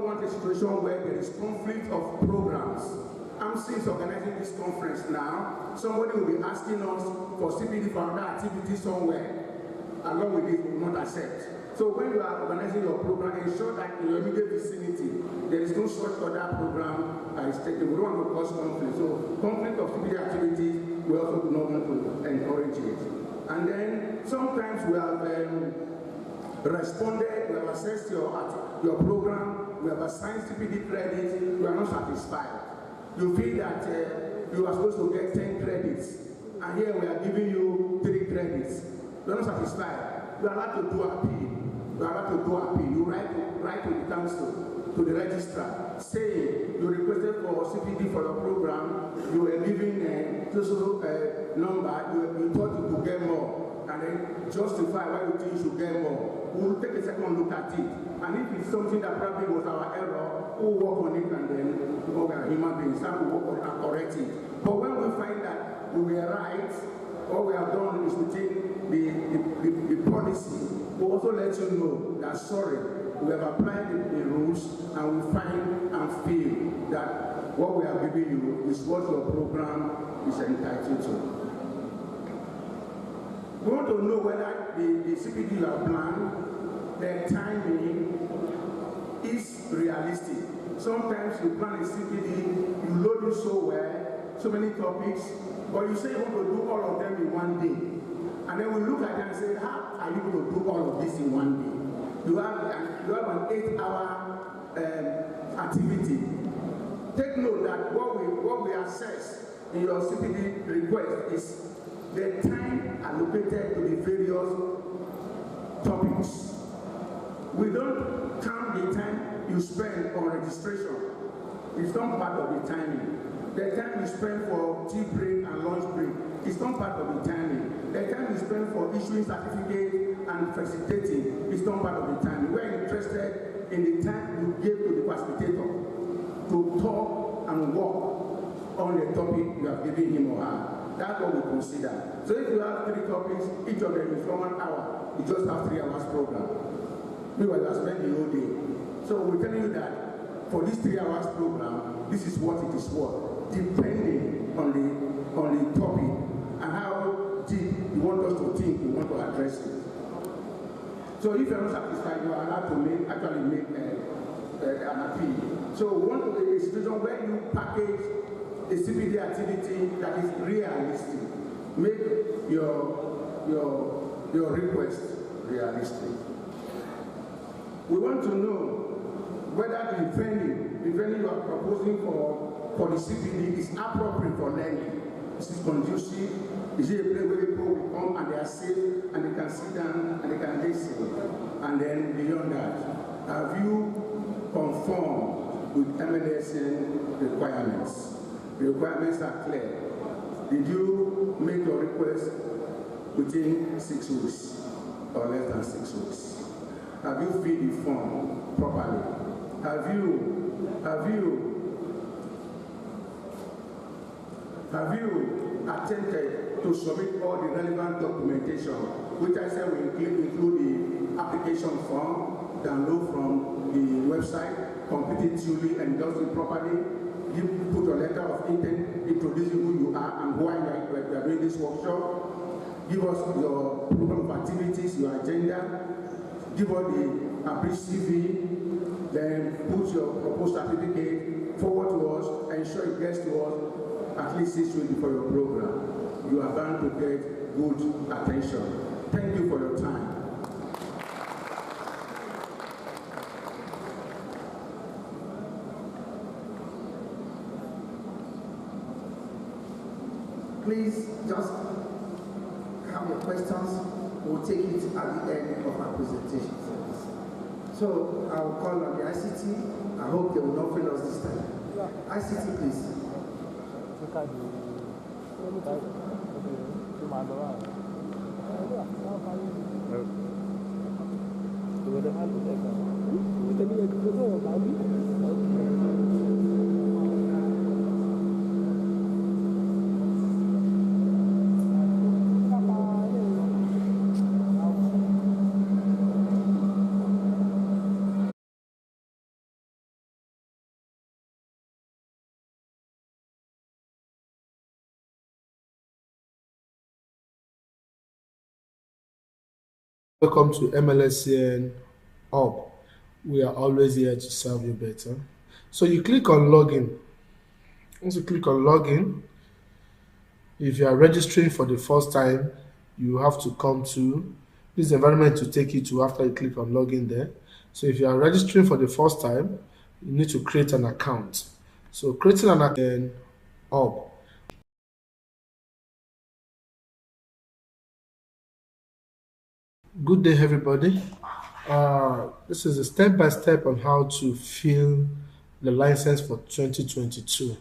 want a situation where there is conflict of programs. AMLSN organizing this conference now. Somebody will be asking us for CPD for another activity somewhere. Along with this, we will not accept. So when you are organizing your program, ensure that in your immediate vicinity, there is no such other program that is taken. We don't want to cause conflict. So conflict of CPD activities, we also do not want to encourage it. And then sometimes we have responded, we have assessed your program, we have assigned CPD credits, you are not satisfied. You feel that you are supposed to get 10 credits, and here we are giving you 3 credits. You are not satisfied. You are allowed to do appeal. You are allowed to do appeal. You write to the council, to the registrar, saying you requested for CPD for your program, you were given a total number, you thought you could get more, and then justify why you think you should get more. We will take a second look at it. And if it's something that probably was our error, we'll work on it, and then we are human beings, and we'll work on it and correct it. But when we find that we were right, what we have done is within the policy, we'll also let you know that, sorry, we have applied the rules, and we find and feel that what we are giving you is what your program is entitled to. We want to know whether the CPD you have planned, the timing is realistic. Sometimes you plan a CPD, you load it so well, so many topics, but you say you want to do all of them in one day. And then we look at it and say, how are you going to do all of this in one day? You have an 8-hour activity. Take note that what we assess in your CPD request is the time allocated to the various topics. We don't count the time you spend on registration. It's not part of the timing. The time you spend for tea break and lunch break is not part of the timing. The time you spend for issuing certificates and facilitating is not part of the timing. We're interested in the time you give to the facilitator to talk and work on the topic you have given him or her. That's what we consider. So if you have 3 topics, each of them is for 1 hour, you just have 3 hours program. Meanwhile, you are spending the whole day. So we're telling you that for this 3 hours program, this is what it is worth, depending on the topic and how deep you want us to think, you want to address it. So if you're not satisfied, you are allowed to make an appeal. So we want to be a situation where you package a CPD activity that is realistic. Make your request realistic. We want to know whether the venue you are proposing for the CPD is appropriate for learning. Is it conducive? Is it a place where people will come and they are safe and they can sit down and they can listen? And then beyond that, have you conformed with AMLSN requirements? The requirements are clear. Did you make your request within 6 weeks or less than 6 weeks? Have you filled the form properly? Have you attempted to submit all the relevant documentation, which I said will include the application form, download from the website, complete it duly, endorse it properly? You put your letter of intent introducing who you are and why you are doing this workshop. Give us your program of activities, your agenda. Give us the brief CV, then put your proposed certificate forward to us, ensure it gets to us at least 6 weeks before your program. You are bound to get good attention. Thank you for your time. Please just have your questions. We'll take it at the end of our presentation. So I will call on the ICT. I hope they will not fail us this time. ICT, please. Welcome to MLSN Hub. We are always here to serve you better. So you click on login. Once you click on login, if you are registering for the first time, you have to come to this environment to take you to after you click on login there. So if you are registering for the first time, you need to create an account. So creating an account Hub. Good day, everybody. This is a step-by-step on how to fill the license for 2022.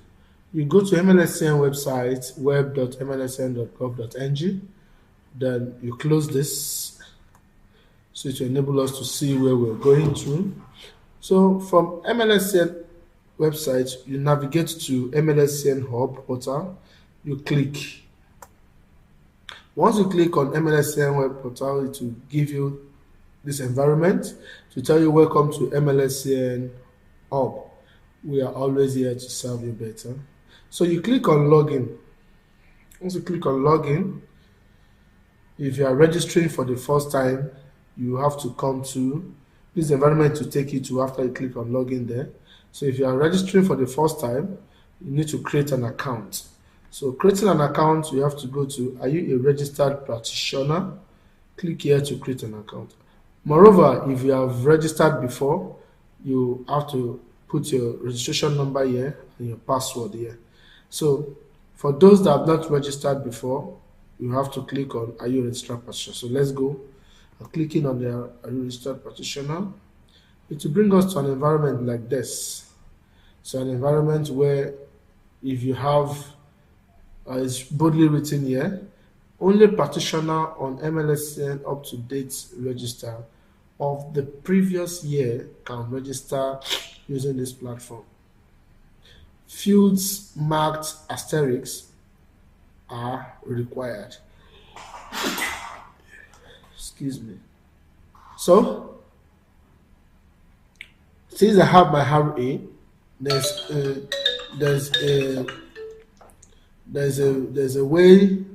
You go to MLSN website, web.mlsn.gov.ng, then you close this so to enable us to see where we're going to. So from MLSN website, you navigate to MLSN Hub portal, you click. Once you click on MLSN web portal, it will give you this environment to tell you welcome to MLSN Hub. We are always here to serve you better. So you click on login. Once you click on login, if you are registering for the first time, you have to come to this environment to take you to after you click on login there. So if you are registering for the first time, you need to create an account. So creating an account, you have to go to, are you a registered practitioner? Click here to create an account. Moreover, if you have registered before, you have to put your registration number here and your password here. So for those that have not registered before, you have to click on, are you a registered practitioner? So let's go. I'm clicking on the are you registered practitioner. It will bring us to an environment like this. So an environment where if you have it's boldly written here, only practitioner on MLSN up-to-date register of the previous year can register using this platform. Fields marked asterisks are required. Excuse me. So, since I have my RA, there's a way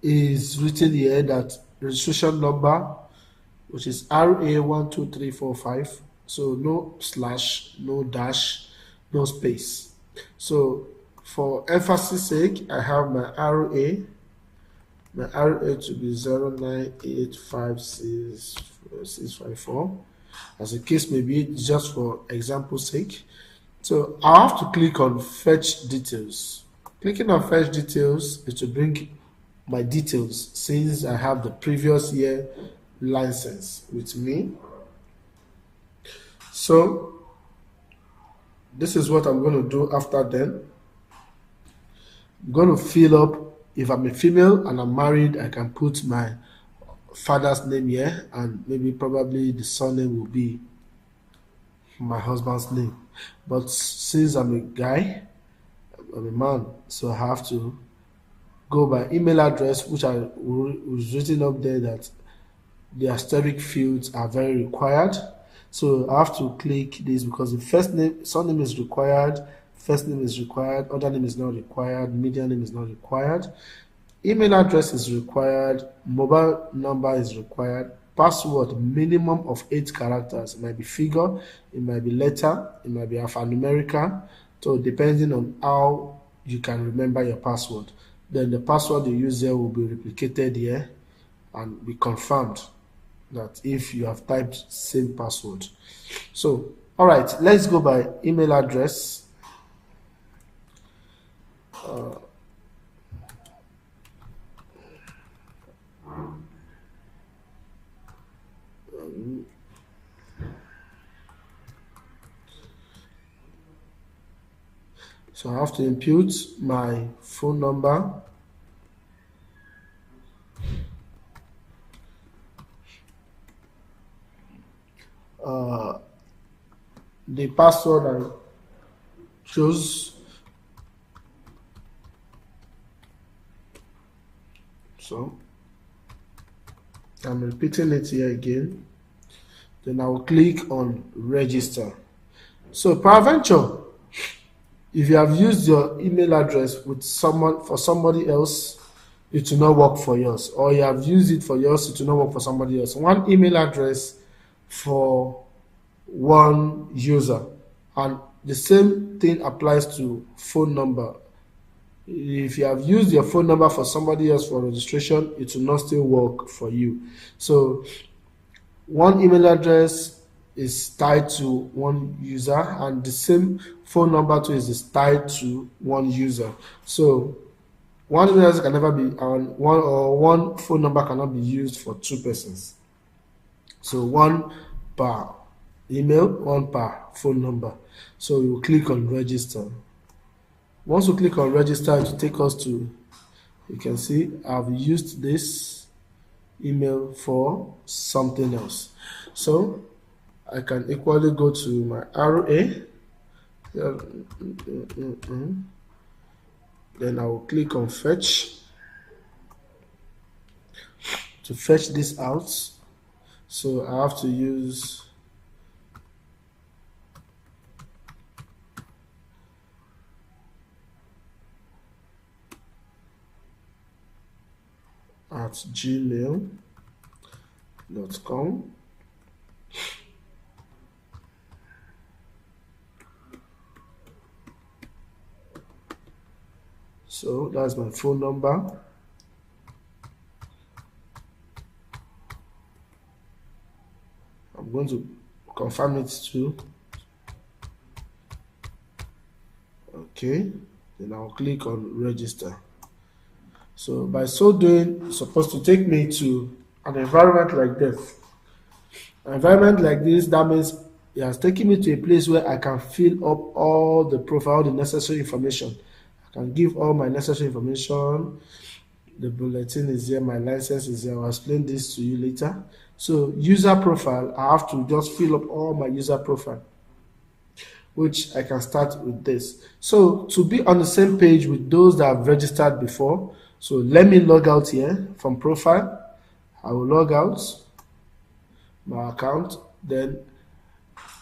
is written here that registration number, which is RA12345. So no slash, no dash, no space. So for emphasis sake, I have my RA to be 098564654. As the case may be, just for example sake. So I have to click on fetch details. Clicking on fetch details is to bring my details since I have the previous year license with me. So this is what I'm going to do after then. I'm going to fill up, if I'm a female and I'm married, I can put my father's name here and maybe probably the surname will be my husband's name. But since I'm a guy, I'm a man, so I have to go by email address, which was written up there that the asterisk fields are very required. So I have to click this because the first name, surname is required, first name is required, other name is not required, middle name is not required, email address is required, mobile number is required, password minimum of 8 characters. It might be figure, it might be letter, it might be alphanumerical. So depending on how you can remember your password, then the password you use there will be replicated here and be confirmed that if you have typed same password. So, all right, let's go by email address. So I have to input my phone number, the password I chose. So I'm repeating it here again. Then I will click on register. So peradventure, if you have used your email address with someone for somebody else, it will not work for yours, or you have used it for yours, it will not work for somebody else. One email address for one user, and the same thing applies to phone number. If you have used your phone number for somebody else for registration, it will not still work for you. So one email address is tied to one user, and the same phone number too is tied to one user. So one email address can never be one phone number cannot be used for two persons. So one per email, one per phone number. So you click on register. Once you click on register, it will take us to, you can see I've used this email for something else. So I can equally go to my RA. Then I will click on fetch to fetch this out. So I have to use at gmail.com. So that's my phone number. I'm going to confirm it too. Okay, then I'll click on register. So by so doing, it's supposed to take me to an environment like this. An environment like this, that means it has taken me to a place where I can fill up all the profile, all the necessary information. I can give all my necessary information. The bulletin is here, my license is here. I'll explain this to you later. So user profile, I have to just fill up all my user profile, which I can start with this. So to be on the same page with those that have registered before, so let me log out here from profile. I will log out my account. Then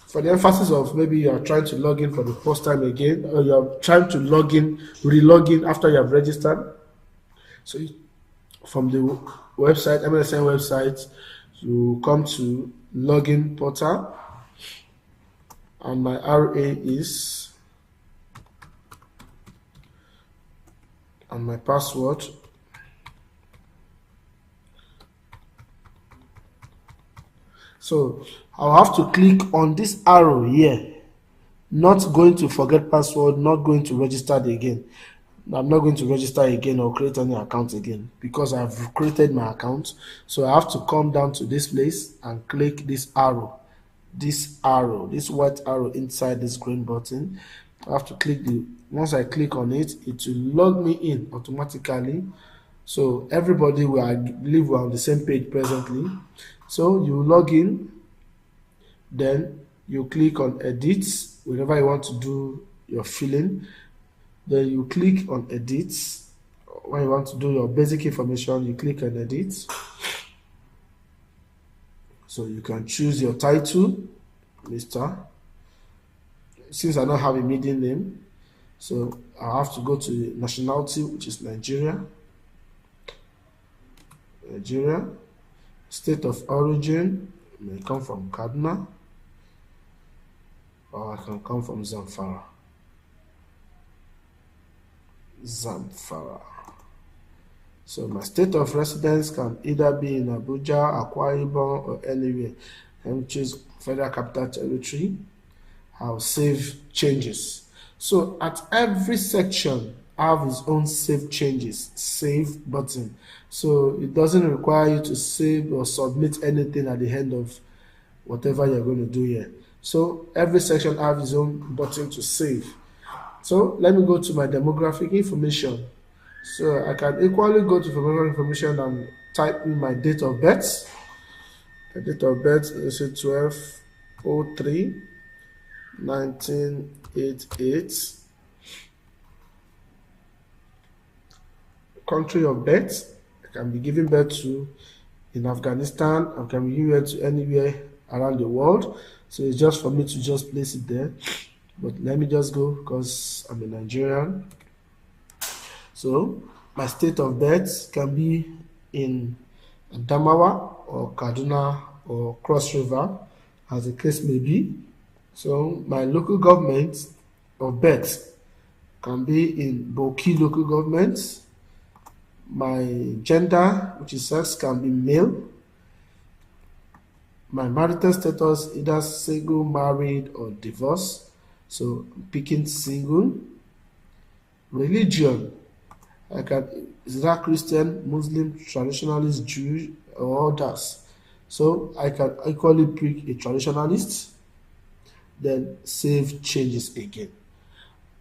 for the emphasis of maybe you are trying to log in for the first time again, or you are trying to log in, re-log in after you have registered. So from the website, AMLSN website, you come to login portal, and my RA is, and my password. So I'll have to click on this arrow here. Not going to forget password, not going to register again. I'm not going to register again or create any account again because I've created my account. So I have to come down to this place and click this arrow, this white arrow inside this green button. I have to click once I click on it, it will log me in automatically. So everybody will, I believe, we're on the same page presently. So you log in, then you click on edit whenever you want to do your filling. Then you click on edit. When you want to do your basic information, you click on edit. So you can choose your title, Mr. Since I don't have a middle name, so I have to go to nationality, which is Nigeria. State of origin may come from Kaduna, or I can come from Zamfara. So my state of residence can either be in Abuja, Akwa Ibom, or anywhere. Let me choose Federal Capital Territory. I'll save changes. So at every section, I have its own save changes, save button. So it doesn't require you to save or submit anything at the end of whatever you're going to do here. So every section has its own button to save. So let me go to my demographic information. So I can equally go to demographic information and type in my date of birth. The date of birth is 12/03/1988. Country of birth, I can be giving birth to in Afghanistan. I can be giving birth to anywhere around the world. So it's just for me to just place it there. But let me just go because I'm a Nigerian. So My state of birth can be in Adamawa or Kaduna or Cross River, as the case may be. So my local government of birth can be in Boki local government. My gender, which is sex, can be male. My marital status, either single, married, or divorced. So I'm picking single. Religion, is that Christian, Muslim, traditionalist, Jewish, or others. So I can equally pick a traditionalist, then save changes again.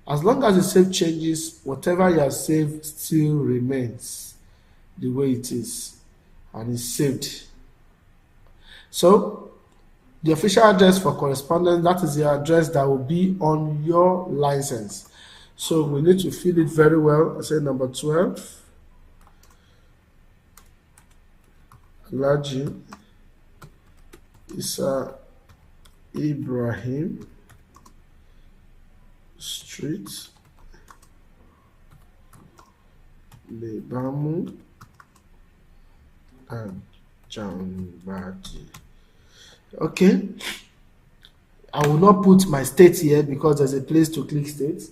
As long as you save changes, whatever you have saved still remains the way it is and is saved. So the official address for correspondence, that is the address that will be on your license. So we need to fill it very well. I say number 12, Alhaji Isa Ibrahim Street, Lebamu and Jambadi. Okay. I will not put my state here because there's a place to click state.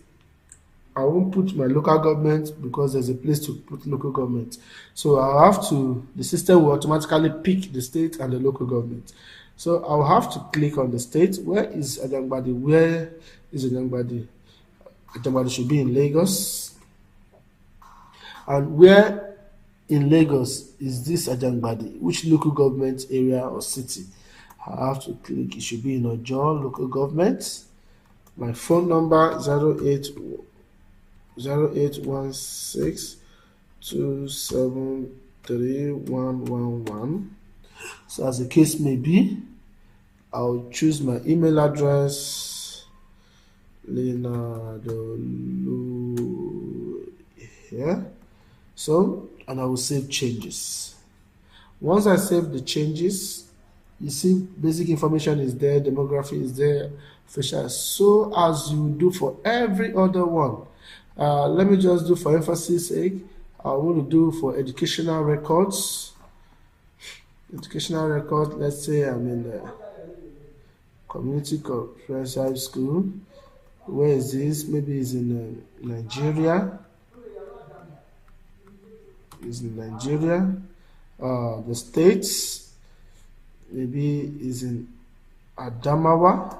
I won't put my local government because there's a place to put local government. So I'll have to, the system will automatically pick the state and the local government. So I'll have to click on the state. Where is Ajangbadi? Where is Ajangbadi? Ajangbadi should be in Lagos. And where in Lagos is this Ajangbadi? Which local government area or city? I have to click. It should be in Ojo local government. My phone number 0816 273 So as the case may be, I'll choose my email address, Leonardo here. So, and I will save changes. Once I save the changes, you see basic information is there, demography is there, official, so as you do for every other one. Let me just do for emphasis sake, I want to do for educational records. Educational record, let's say I'm in the community comprehensive school. Where is this? Maybe it's in Nigeria. It's in Nigeria. The states, maybe is in Adamawa.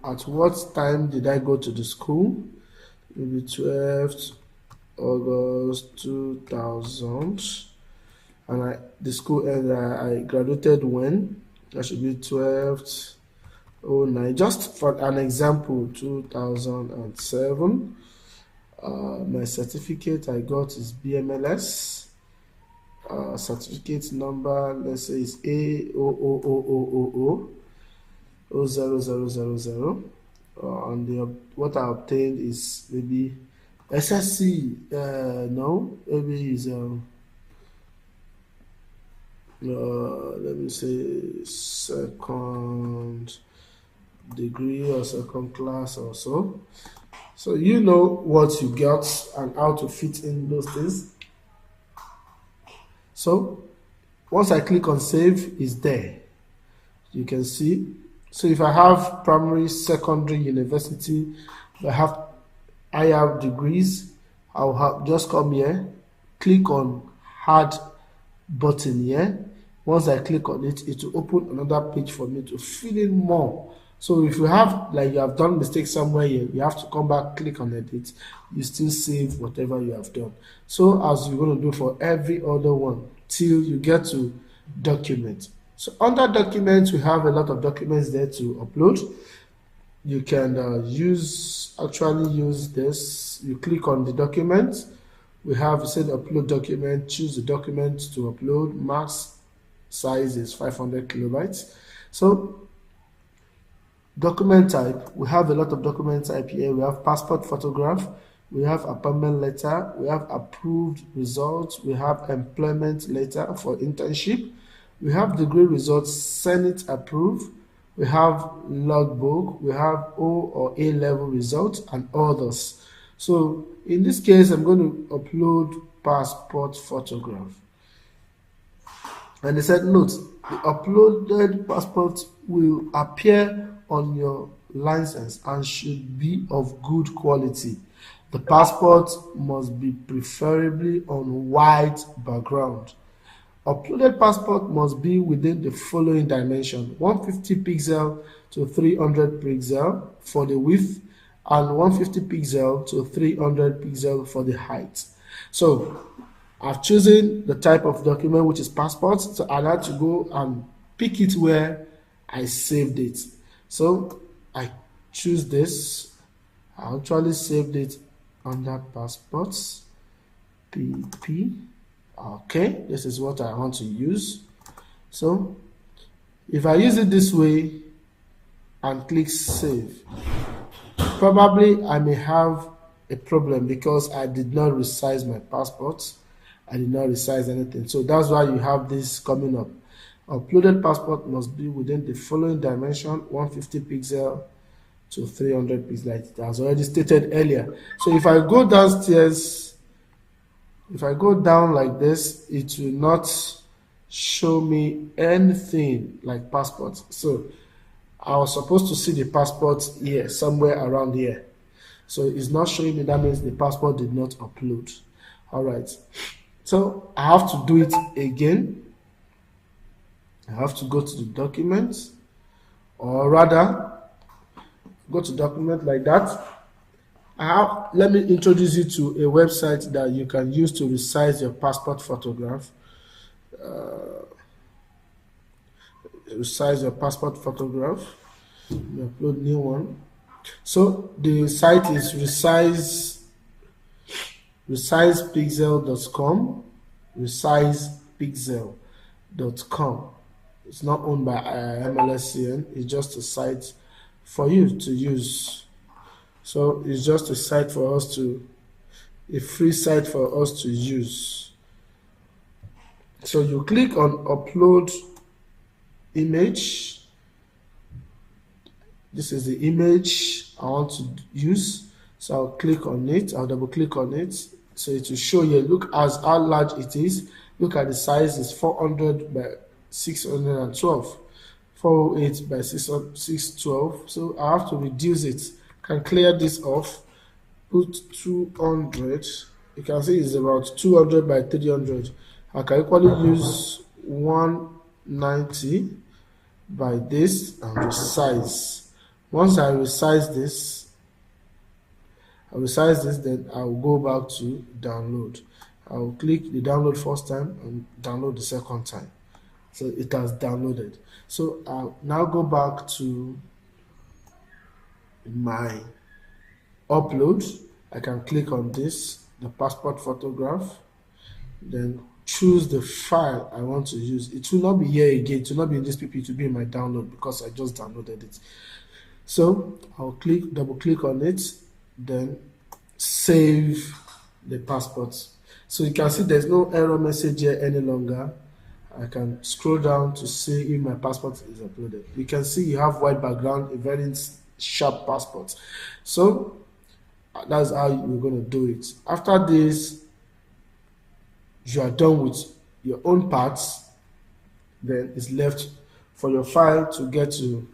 At what time did I go to the school? Maybe 12th August 2000. And the school ended, I graduated when? That should be 12th 09. Just for an example, 2007. My certificate I got is BMLS. Certificate number, let's say, is A00000. And what I obtained is maybe SSC. No, maybe is let me say second degree or second class or so. So you know what you got and how to fit in those things. So once I click on save, it's there. You can see. So if I have primary, secondary, university, if I have higher degrees, I'll just come here, click on add button here. Once I click on it, it will open another page for me to fill in more. So if you have, like, you have done mistake somewhere here, you have to come back, click on edit. You still save whatever you have done. So as you're going to do for every other one till you get to document. So under documents, we have a lot of documents there to upload. You can actually use this. You click on the document. We have said upload document, choose the document to upload. Max size is 500 kilobytes. So document type, we have a lot of document type here. We have passport photograph, we have appointment letter, we have approved results, we have employment letter for internship, we have degree results, Senate approved, we have logbook, we have O or A level results and others. So in this case, I'm going to upload passport photograph. And they said, note, the uploaded passport will appear on your license and should be of good quality. The passport must be preferably on white background. Uploaded passport must be within the following dimension: 150 pixel to 300 pixel for the width and 150 pixel to 300 pixel for the height. So I've chosen the type of document, which is passport, so I like to go and pick it where I saved it. So I choose this. I actually saved it under passports, PP. Okay, this is what I want to use. So if I use it this way and click save, probably I may have a problem because I did not resize my passport. I did not resize anything. So that's why you have this coming up. Uploaded passport must be within the following dimension: 150 pixel to 300 pixels, like it was already stated earlier. So if I go downstairs, if I go down like this, it will not show me anything like passport. So I was supposed to see the passport here, somewhere around here. So it's not showing me. That means the passport did not upload. All right. So I have to do it again. I have to go to the documents, or rather, go to document like that. Let me introduce you to a website that you can use to resize your passport photograph. Resize your passport photograph. You upload new one. So the site is resizepixel.com. resizepixel.com. It's not owned by AMLSN. It's just a site for you to use. So it's just a site for us to, a free site for us to use. So you click on upload image. This is the image I want to use. So I'll click on it. I'll double click on it. So it will show you. Look as how large it is. Look at the size. It's 400 by 612. 408 by 612. So I have to reduce it. Can clear this off. Put 200. You can see it's about 200 by 300. I can equally use 190 by this and resize. Once I resize this, then I'll go back to download. I'll click the download first time and download the second time. So it has downloaded. So I'll now go back to my upload. I can click on this, the passport photograph, then choose the file I want to use. It will not be here again. It will not be in this PP. It will be in my download because I just downloaded it. So I'll double click on it, then save the passport. So you can see there's no error message here any longer. I can scroll down to see if my passport is uploaded. You can see you have white background, a very sharp passport. So that's how you're going to do it. After this, you are done with your own parts. Then it's left for your file to get to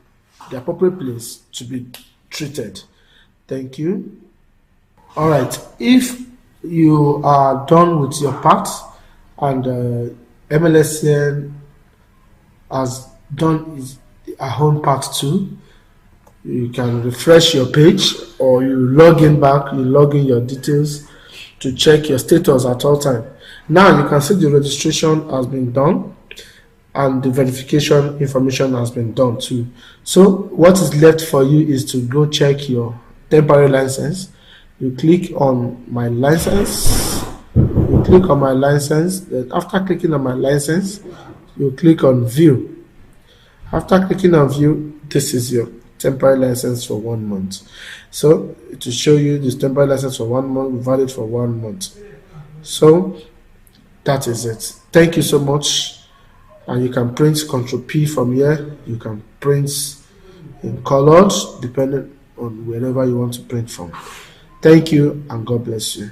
the appropriate place to be treated. Thank you. All right. If you are done with your parts and MLSN has done her own part too, you can refresh your page, or you log in back, you log in your details to check your status at all time. Now you can see the registration has been done and the verification information has been done too. So what is left for you is to go check your temporary license. You click on my license. You click on my license. Then after clicking on my license, you click on view. After clicking on view, this is your temporary license for 1 month. So to show you this temporary license for 1 month, valid for 1 month. So that is it. Thank you so much. And you can print Ctrl P from here. You can print in colored depending on wherever you want to print from. Thank you and God bless you.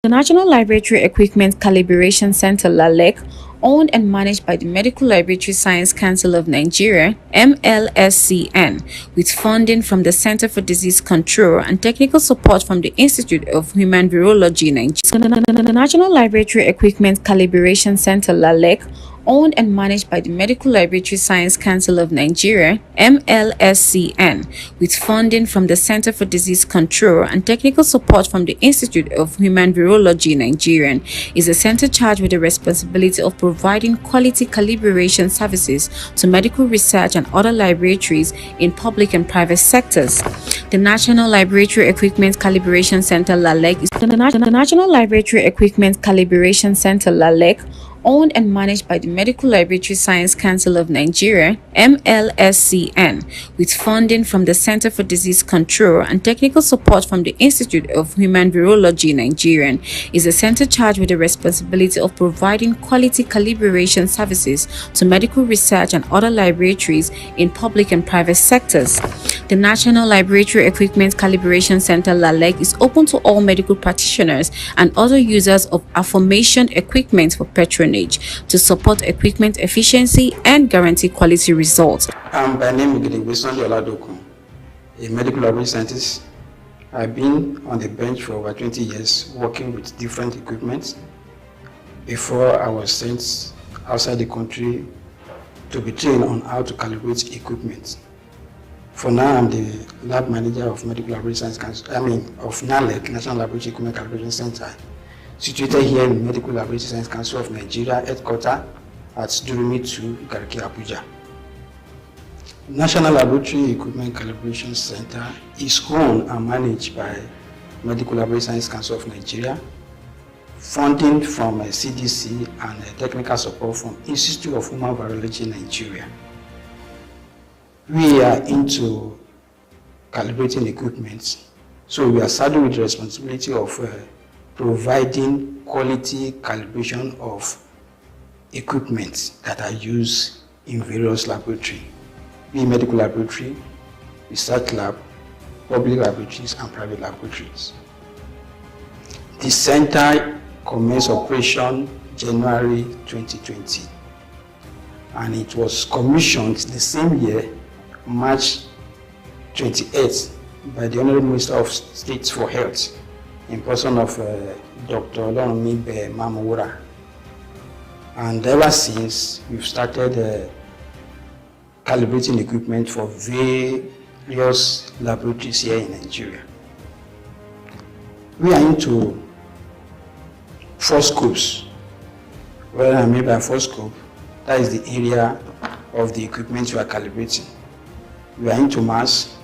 The National Laboratory Equipment Calibration Center (LALEC), owned and managed by the Medical Laboratory Science Council of Nigeria (AMLSN), with funding from the Center for Disease Control and technical support from the Institute of Human Virology, Nigeria. The National Laboratory Equipment Calibration Center (LALEC), owned and managed by the Medical Laboratory Science Council of Nigeria (AMLSN), with funding from the Center for Disease Control and technical support from the Institute of Human Virology, Nigeria, is a center charged with the responsibility of providing quality calibration services to medical research and other laboratories in public and private sectors. The National Laboratory Equipment Calibration Center (LALEC) is the National Laboratory Equipment Calibration Center (LALEC), owned and managed by the Medical Laboratory Science Council of Nigeria (AMLSN), with funding from the Center for Disease Control and technical support from the Institute of Human Virology Nigerian, is a center charged with the responsibility of providing quality calibration services to medical research and other laboratories in public and private sectors. The National Laboratory Equipment Calibration Center (LALEC) is open to all medical practitioners and other users of aforementioned equipment for patronage to support equipment efficiency and guarantee quality results. By name is Oladokun, a medical laboratory scientist. I've been on the bench for over 20 years working with different equipment before I was sent outside the country to be trained on how to calibrate equipment. For now, I'm the lab manager of Medical Laboratory Science Council, of NALEC, National Laboratory Equipment Calibration Center, situated here in Medical Laboratory Science Council of Nigeria, headquarters at Durumi 2, Garki, Abuja. National Laboratory Equipment Calibration Center is owned and managed by Medical Laboratory Science Council of Nigeria, funding from CDC and technical support from Institute of Human Virology Nigeria. We are into calibrating equipment, so we are saddled with the responsibility of providing quality calibration of equipment that are used in various laboratories, be it medical laboratory, research lab, public laboratories, and private laboratories. The center commenced operation January 2020, and it was commissioned the same year, March 28th, by the Honorable Minister of State for Health, in person of Dr. Olorunmibe Mamawura. And ever since, we've started calibrating equipment for various laboratories here in Nigeria. We are into 4 scopes. What I mean by 4 scope, that is the area of the equipment we are calibrating. We are into mass.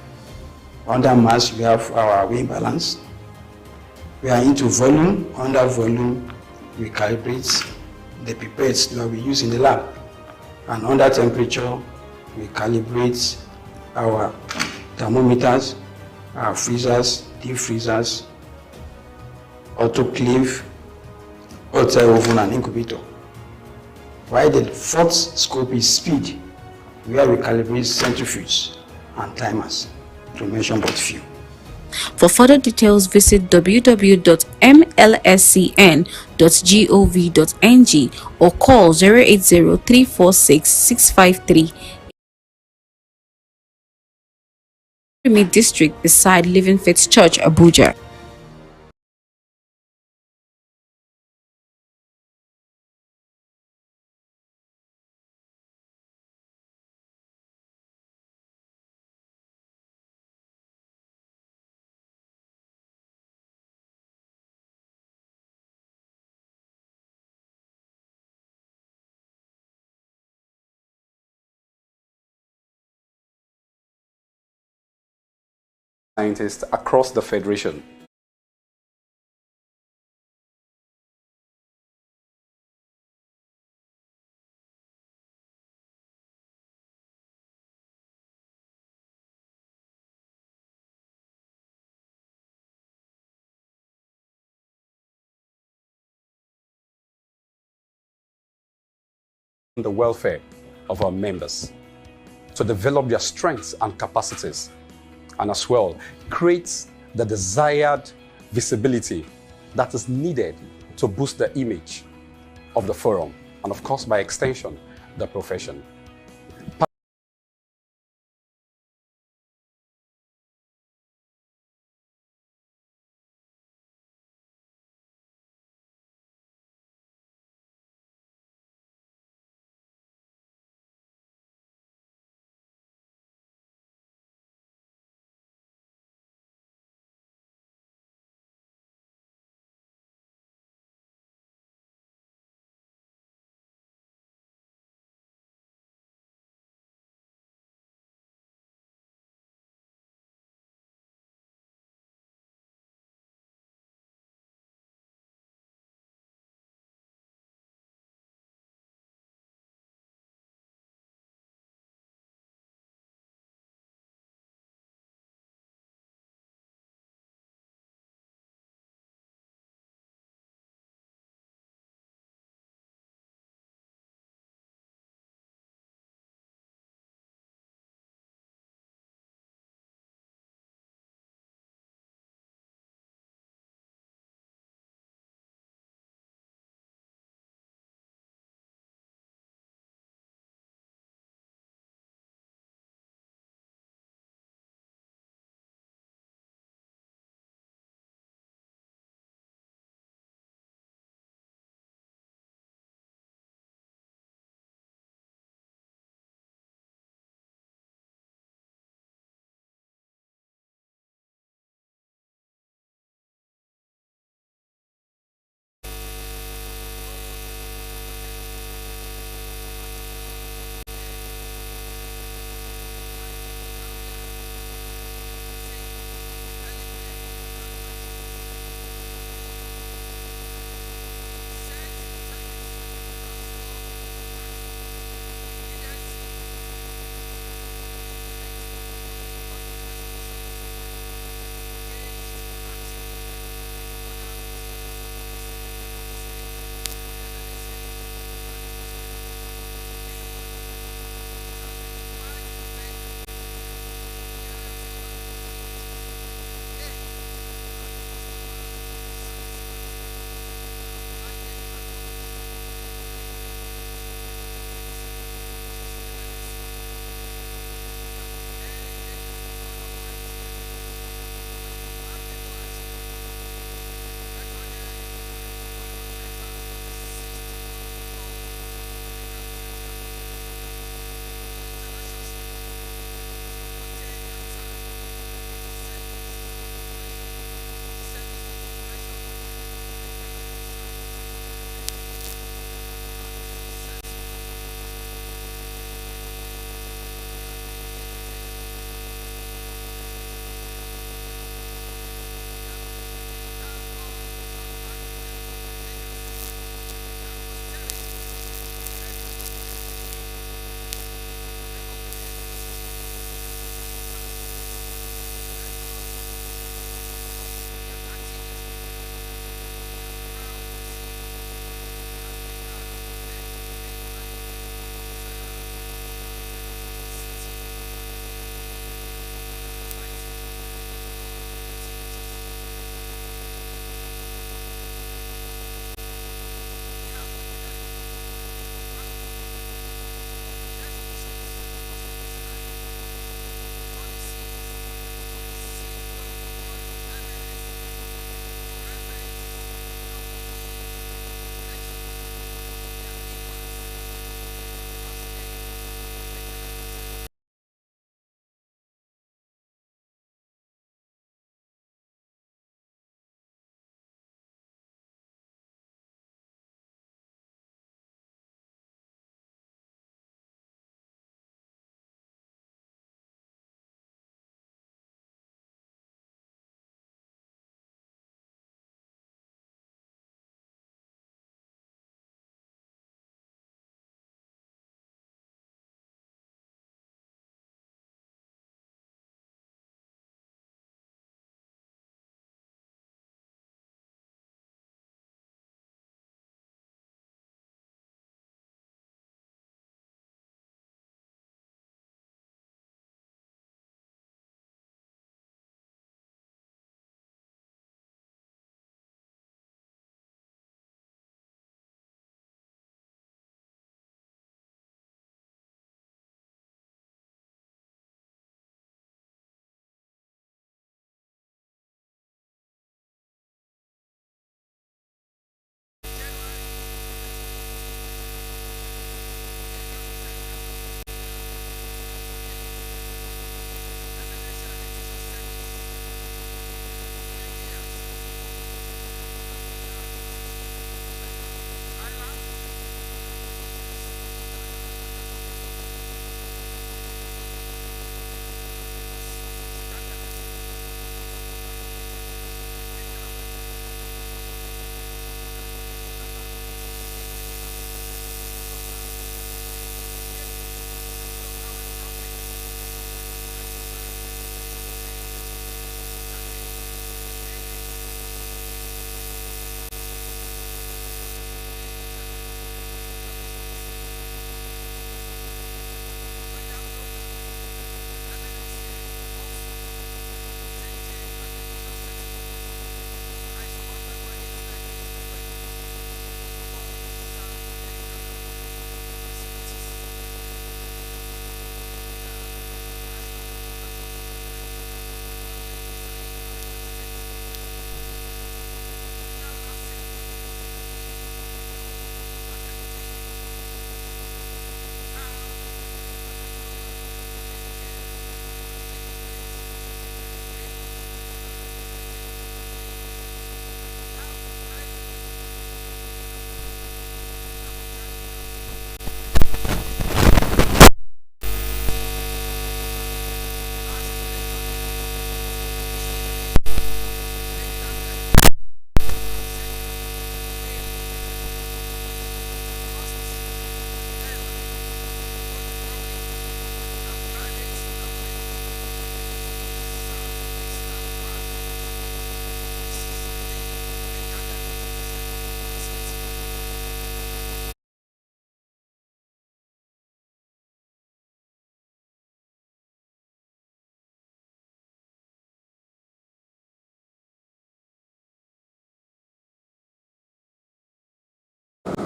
Under mass, we have our weight balance. We are into volume. Under volume, we calibrate the pipettes that we use in the lab. And under temperature, we calibrate our thermometers, our freezers, deep freezers, autoclave, auto oven, and incubator. While the 4th scope is speed, where we calibrate centrifuges and timers, to mention but few. For further details, visit www.mlscn.gov.ng or call 080-346-653. District beside Living Faith Church, Abuja. Scientists across the Federation. The welfare of our members, to develop their strengths and capacities, and as well create the desired visibility that is needed to boost the image of the forum and, of course, by extension, the profession.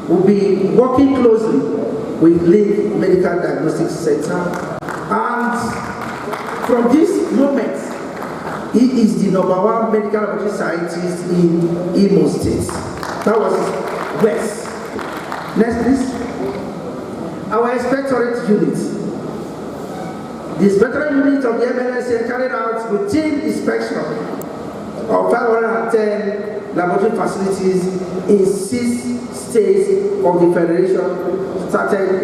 will be working closely with Link Medical Diagnostics Center, and from this moment, he is the #1 medical laboratory scientist in Imo State. That was West. Next, please. Our inspectorate unit. The inspectorate unit of the AMLSN carried out routine inspection of 510 laboratory facilities in 6 states of the Federation,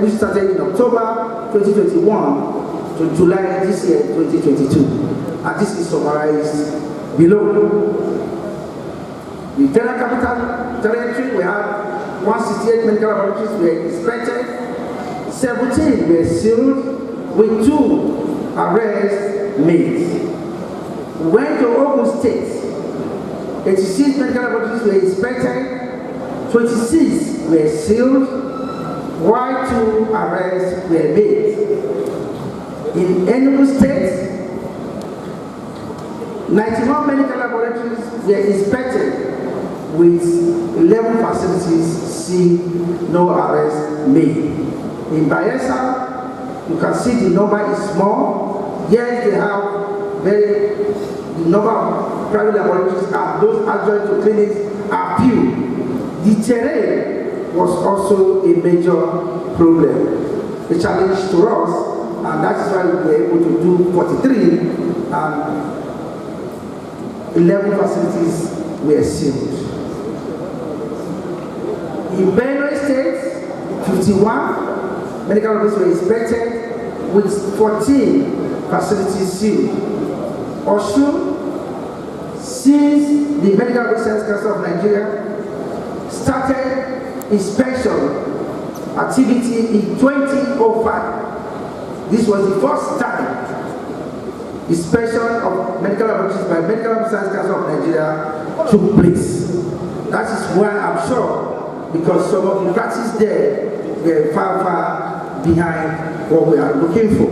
which started in October 2021 to July this year, 2022. And this is summarized below. The Federal Capital Territory, we have 168 medical laboratories were inspected, 17 were sealed, with 2 arrests made. We went to Ogun State, 86 medical laboratories were inspected, 26 were sealed, while 2 arrests were made. In Enugu State, 91 medical laboratories were inspected, with 11 facilities sealed, no arrests made. In Bayelsa, you can see the number is small. Yes, they have the number of private laboratories and those adjoined to clinics are few. The terrain was also a major problem, a challenge to us, and that is why we were able to do 43 and 11 facilities were sealed. In Benue State, 51 medical laboratories were inspected, with 14 facilities sealed. Osun, since the Medical Research Council of Nigeria started inspection activity in 2005, this was the first time inspection of medical laboratories by Medical Research Council of Nigeria took place. That is why I'm sure, because some of the practices there were far behind what we are looking for.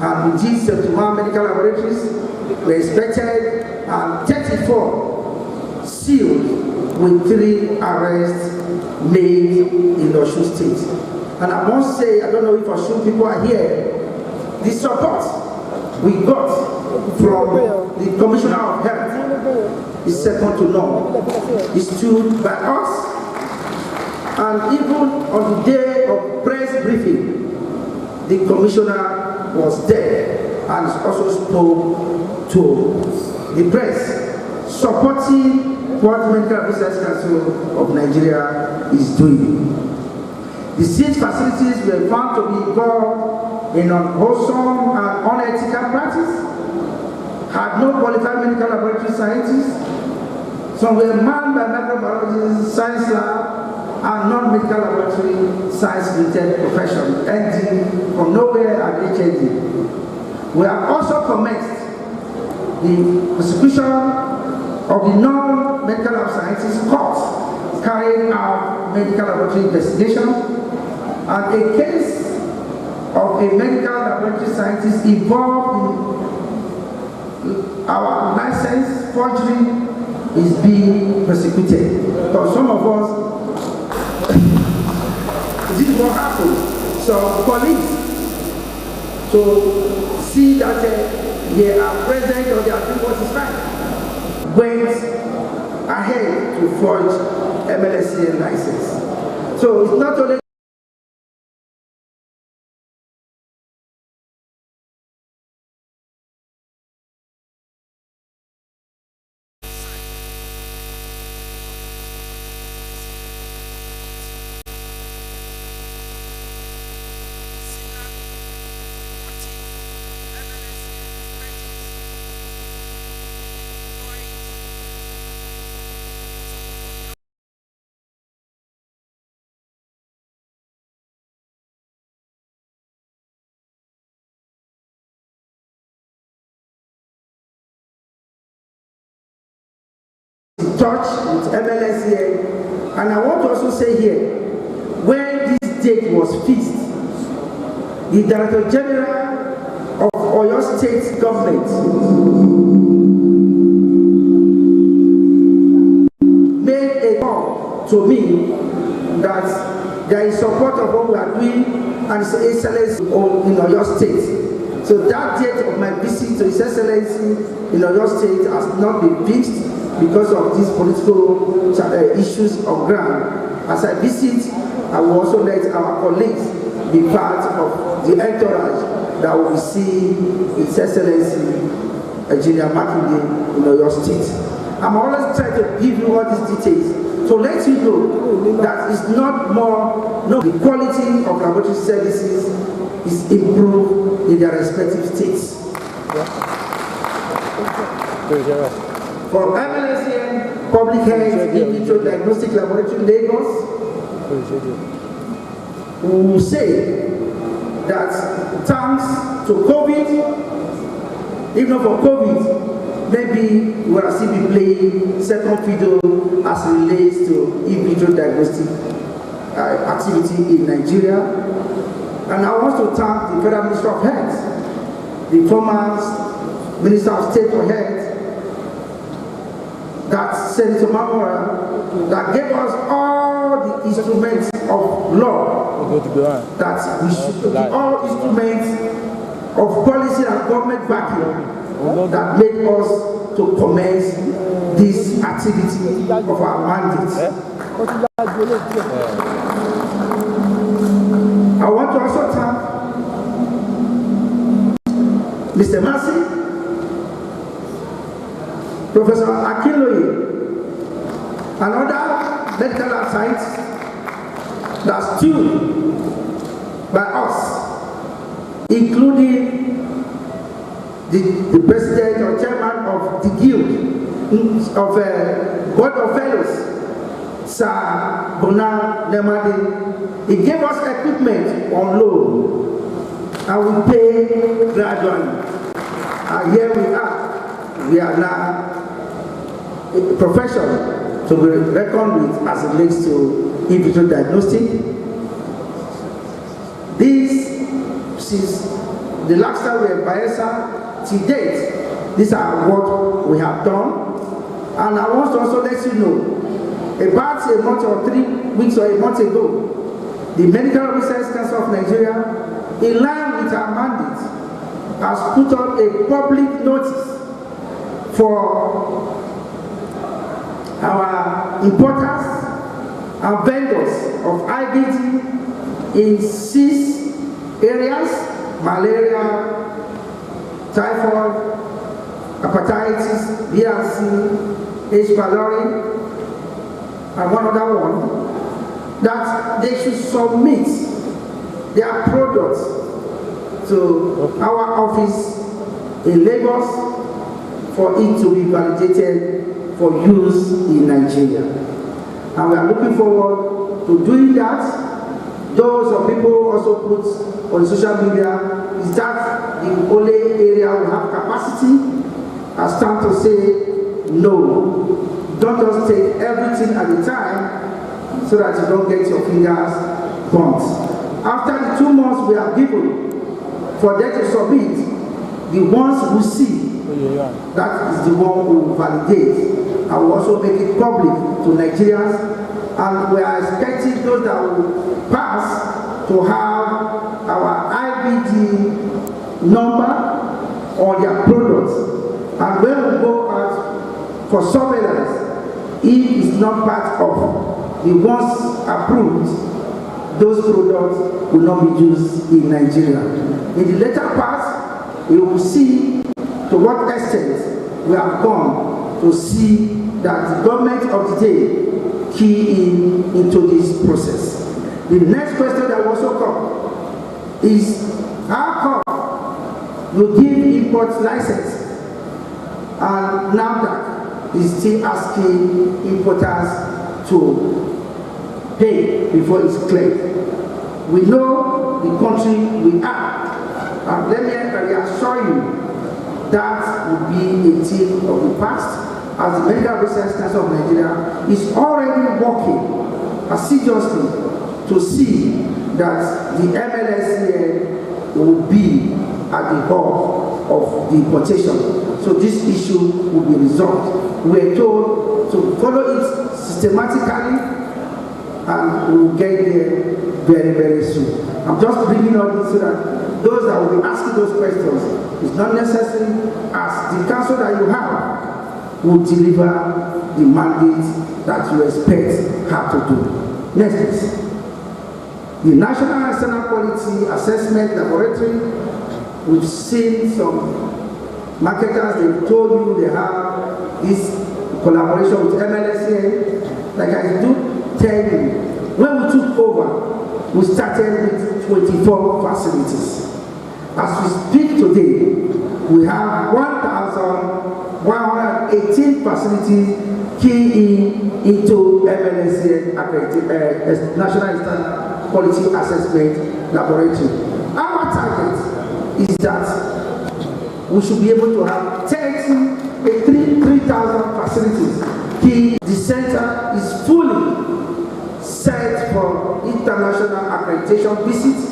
And with these 71 medical laboratories were inspected and 34 sealed, with 3 arrests made in Osun State. And I must say, I don't know if Osun people are here, the support we got from the Commissioner of Health is second to none. He stood by us, and even on the day of press briefing, the Commissioner was there and also spoke to the press, supporting what Medical Research Council of Nigeria is doing. The 6 facilities were found to be involved in unwholesome and unethical practice, had no qualified medical laboratory scientists, some were manned by microbiology science lab and non-medical laboratory science-related profession, ND from nowhere and HND. We have also commenced the prosecution of the non-medical lab scientists court carrying out medical laboratory investigation, and a case of a medical laboratory scientist involved in our license forgery is being prosecuted. Because some of us, this is what happened. So police, to see that they are present or they are doing what is right, went ahead to forge AMLSN license. So it's not only touch with AMLSN, and I want to also say here, when this date was fixed, the Director General of Oyo State Government made a call to me that there is support of what we are doing and His Excellency in Oyo State. So that date of my visit to His Excellency in Oyo State has not been fixed because of these political issues on ground. As I visit, I will also let our colleagues be part of the entourage that will see His Excellency Engineer Makinde in Oyo State. I'm always trying to give you all these details to let you know that it's not more, no, the quality of laboratory services is improved in their respective states. For AMLSN, Public Health in Vitro Diagnostic Laboratory Lagos, we will say that thanks to COVID, if not for COVID, maybe we will still be playing second fiddle as relates to in vitro diagnostic activity in Nigeria. And I want to thank the Federal Minister of Health, the former Minister of State for Health, that Senator Mamora, that gave us all the instruments of law, that we should, all instruments of policy and government backing that made us to commence this activity of our mandate. I want to also thank Mr. Massey, Professor Akinloye, and other medical scientists that stood by us, including the president or chairman of the guild of Board of Fellows, Sir Bonan Nemade. He gave us equipment on loan and we pay gradually. And here we are. We are now a profession to be reckoned with as it relates to in vitro diagnostic. This, since the last time we were in Bayelsa, to date, these are what we have done. And I want to also let you know, about a month or 3 weeks or a month ago, the Medical Research Council of Nigeria, in line with our mandate, has put up a public notice for our importers and vendors of IVD in 6 areas: malaria, typhoid, hepatitis, BRC, H. pylori, and one other one, that they should submit their products to our office in Lagos for it to be validated for use in Nigeria. And we are looking forward to doing that. Those of people also put on social media, is that the only area we have capacity? I stand to say no. Don't just take everything at a time so that you don't get your fingers burnt. After the 2 months we have given for them to submit, the ones who see, that is the one who will validate and will also make it public to Nigerians. And we are expecting those that will pass to have our IVD number on their products. And when we go out for surveillance, if it's not part of the ones approved, those products will not be used in Nigeria. In the later part, we will see to what extent we have gone to see that the government of the day key into this process. The next question that will also come is, how come you give import license and NAFDAC is still asking importers to pay before it's cleared? We know the country we are, and let me reassure you that will be a thing of the past, as the Medical Research Council of Nigeria is already working assiduously to see that the AMLSN will be at the hub of the importation. So this issue will be resolved. We are told to follow it systematically and we will get there very, very soon. I'm just bringing all this so that those that will be asking those questions, it's not necessary as the council that you have will deliver the mandate that you expect her to do. Next, please. The National External Quality Assessment Laboratory, we've seen some marketers, they've told you they have this collaboration with AMLSN. Like I do tell you, when we took over, we started with 24 facilities. As we speak today, we have 1,118 facilities keying into AMLSN National External Quality Assessment Laboratory. Our target is that we should be able to have 3,000 facilities. The center is fully set for international accreditation visits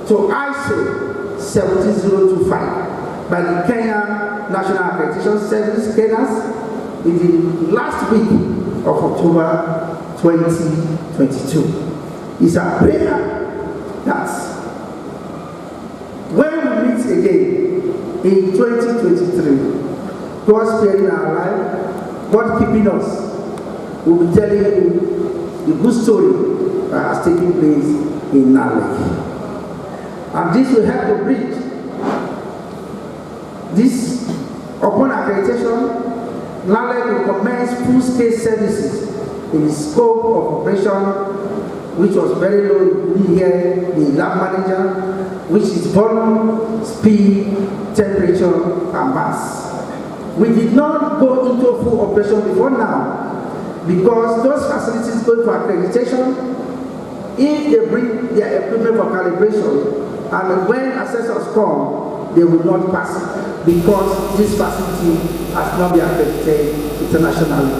to ISO 17025 by the Kenya National Accreditation Service (KENAS) in the last week of October 2022. It's a prayer that when we meet again in 2023, God sparing our life, God keeping us, we'll be telling you the good story that has taken place in Nalek. And this will help to bridge this. Upon accreditation, Nalek will commence full-scale services in the scope of operation, which was very low. We here, the lab manager, which is volume, speed, temperature, and mass. We did not go into full operation before now because those facilities go for accreditation. If they bring their equipment for calibration, and when assessors come, they will not pass it because this facility has not been accredited internationally.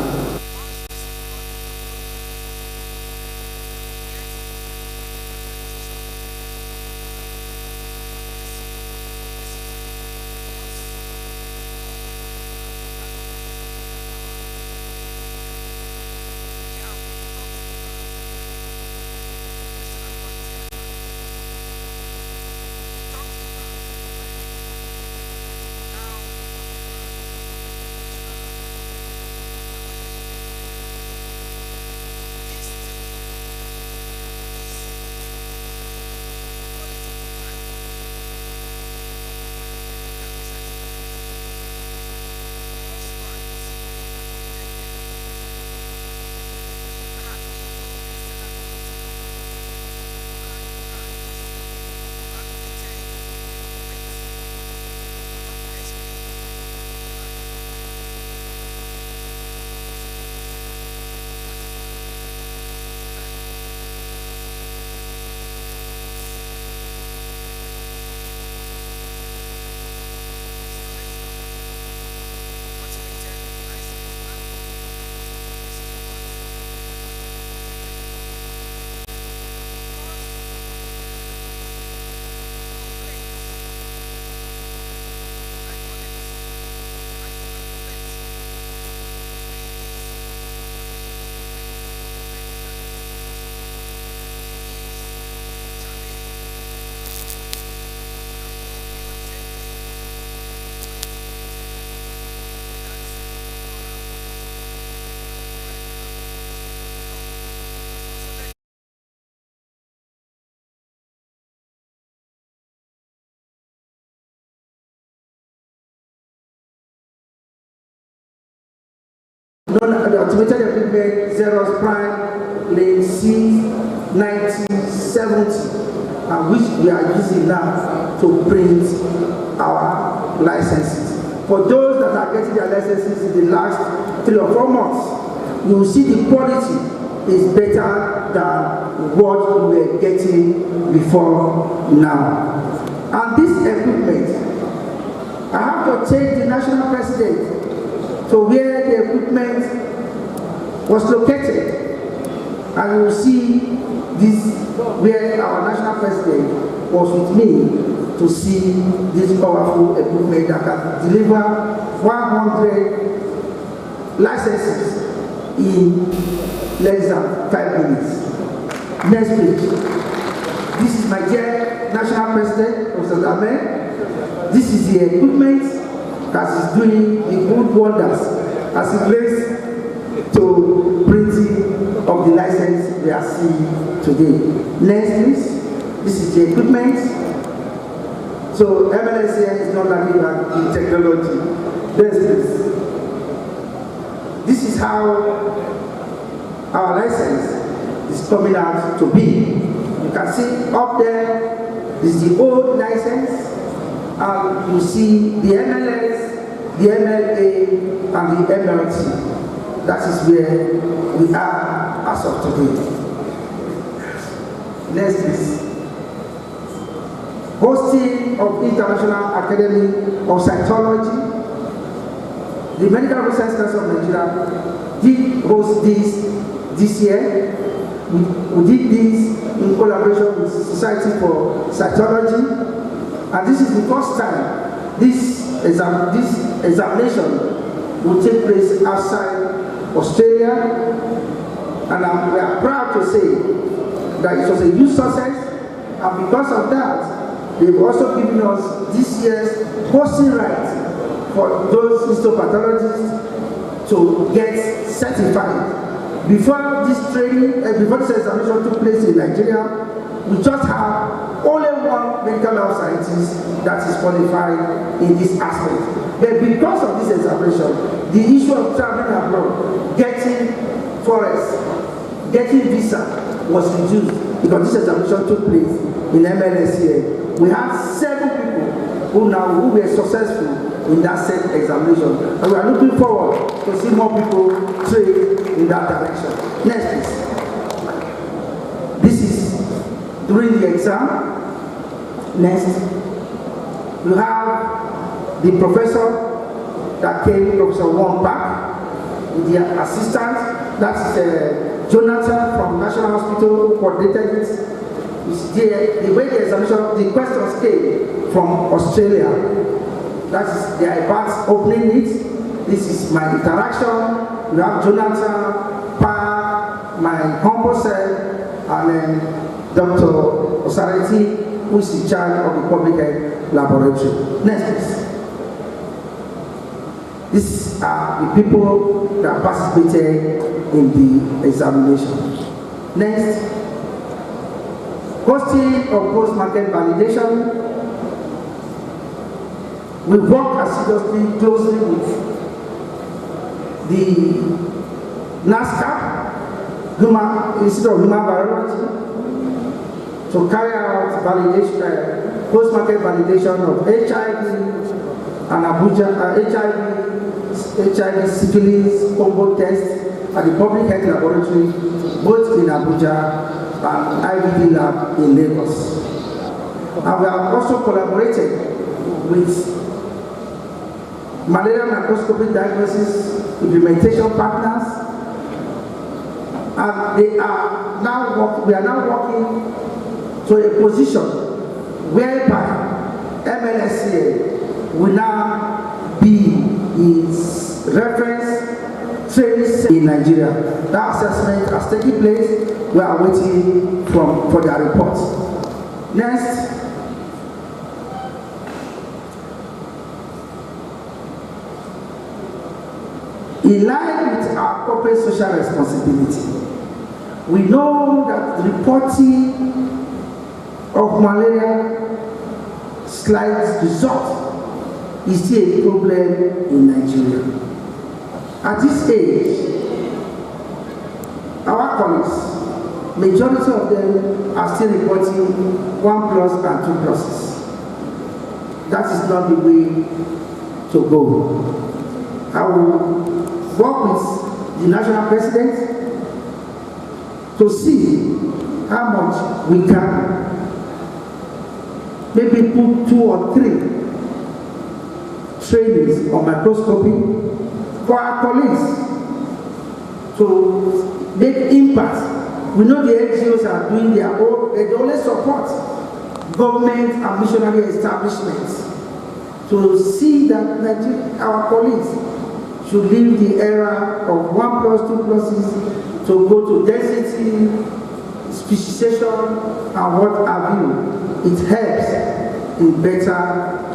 Non-automated equipment, Xerox Prime, lane C, 9070, and which we are using now to print our licenses. For those that are getting their licenses in the last 3 or 4 months, you will see the quality is better than what we were getting before now. And this equipment, I have to take the national president to where the equipment was located, and you will see this where our national president was with me to see this powerful equipment that can deliver 100 licenses in less than 5 minutes. Next page. This is my dear National President, Professor Dame. This is the equipment that is doing the good wonders as it relates to printing of the license we are seeing today. Next, please. This is the equipment. So AMLSN is not lacking in technology. Next, please. This is how our license is coming out to be. You can see up there is the old license, and you see the MLS, the MLA, and the MLT. That is where we are as of today. Next, please. Hosting of International Academy of Cytology. The Medical Research Council of Nigeria did host this year. We did this in collaboration with Society for Cytology, and this is the first time this examination will take place outside Australia, and we are proud to say that it was a huge success, and because of that, they've also given us this year's hosting rights for those histopathologists to get certified. Before this training, before this examination took place in Nigeria, we just have only one medical health scientist that is qualified in this aspect. But because of this examination, the issue of traveling abroad, getting forex, getting visa was reduced because this examination took place in AMLSN. We have 7 people who were successful in that same examination, and we are looking forward to see more people train in that direction. Next, please. This is during the exam. Next, you have the professor that came, Professor Wong Park, with the assistant. That's Jonathan from National Hospital who coordinated it. The way the examination, the questions came from Australia. That is, they are about opening it. This is my interaction. You have Jonathan, Pa, my humble self, and then Dr. Osareti, who is in charge of the public health laboratory. Next, please. These are the people that participated in the examination. Next, hosting of post-market validation. We work assiduously closely with the NASCAP, Institute of Human Biology, to carry out validation, post-market validation of HIV and HIV syphilis combo test at the public health laboratory, both in Abuja and IVD lab in Lagos. And we have also collaborated with malaria microscopy diagnosis implementation partners, and we are now working to a position whereby AMLSN will now be its reference training in Nigeria. That assessment has taken place. We are waiting for their report. Next. In line with our corporate social responsibility, we know that reporting of malaria slight result is still a problem in Nigeria. At this age, our colleagues, majority of them are still reporting 1+ and 2+. That is not the way to go. I will work with the national president to see how much we can maybe put 2 or 3 trainings on microscopy for our colleagues to make impact. We know the NGOs are doing their own, they only support government and missionary establishments to see that our colleagues should leave the era of 1+, 2+, to go to density, speciation, and what have you. It helps in better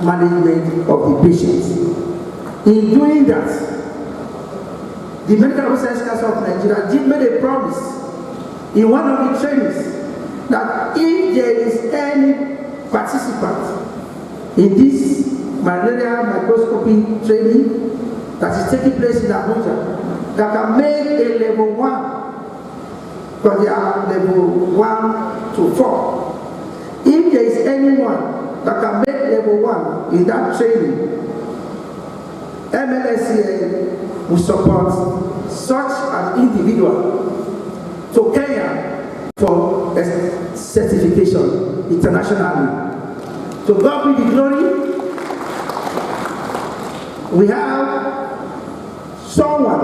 management of the patients. In doing that, the Medical Research Council of Nigeria did make a promise in one of the trainings that if there is any participant in this malaria microscopy training that is taking place in Abuja that can make a level 1, because they are level 1 to 4. If there is anyone that can make level 1 in that training, AMLSN will support such an individual to Kenya for a certification internationally. To God be the glory. We have someone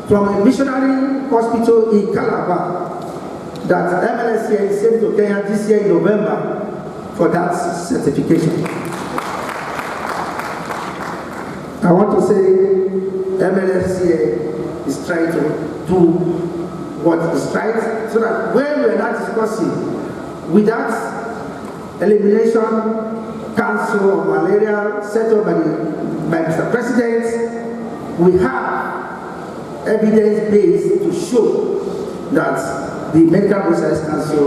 from a missionary hospital in Calabar that AMLSN sent to Kenya this year in November for that certification. I want to say AMLSN is trying to do what is right, so that when we are not discussing with that elimination council of malaria set up by Mr. President, we have evidence base to show that the Medical Research Council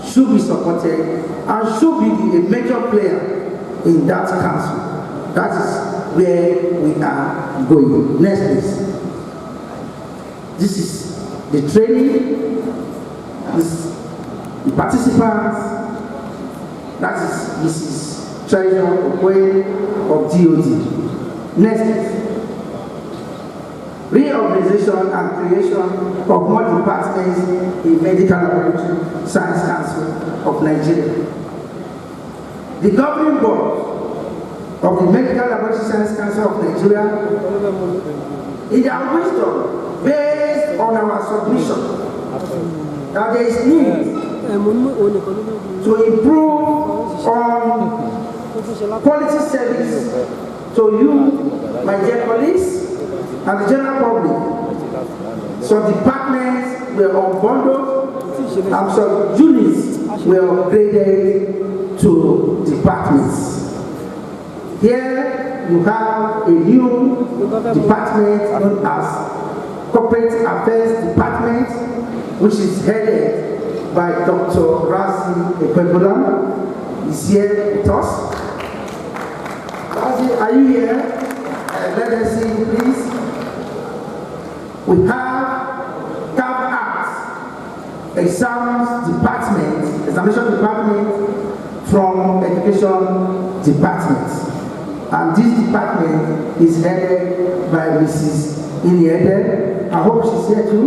should be supported and should be a major player in that council. That is where we are going. Next, please. This is the training, the participants. That is Mrs. Treasure Okoye of DOD. Next, please. Reorganization and creation of more departments in Medical Laboratory Science Council of Nigeria. The governing board of the Medical Laboratory Science Council of Nigeria, in their wisdom, based on our submission, that there is need to improve on quality service to you, my dear colleagues, and the general public. Some departments were unbundled, and some units were upgraded to departments. Here you have a new department known as Corporate Affairs Department, which is headed by Dr. Razi Ekwebola. He's here with us. Razi, are you here? Let us see you, please. We have carved out examination department from education department. And this department is headed by Mrs. Iniede. I hope she's here too.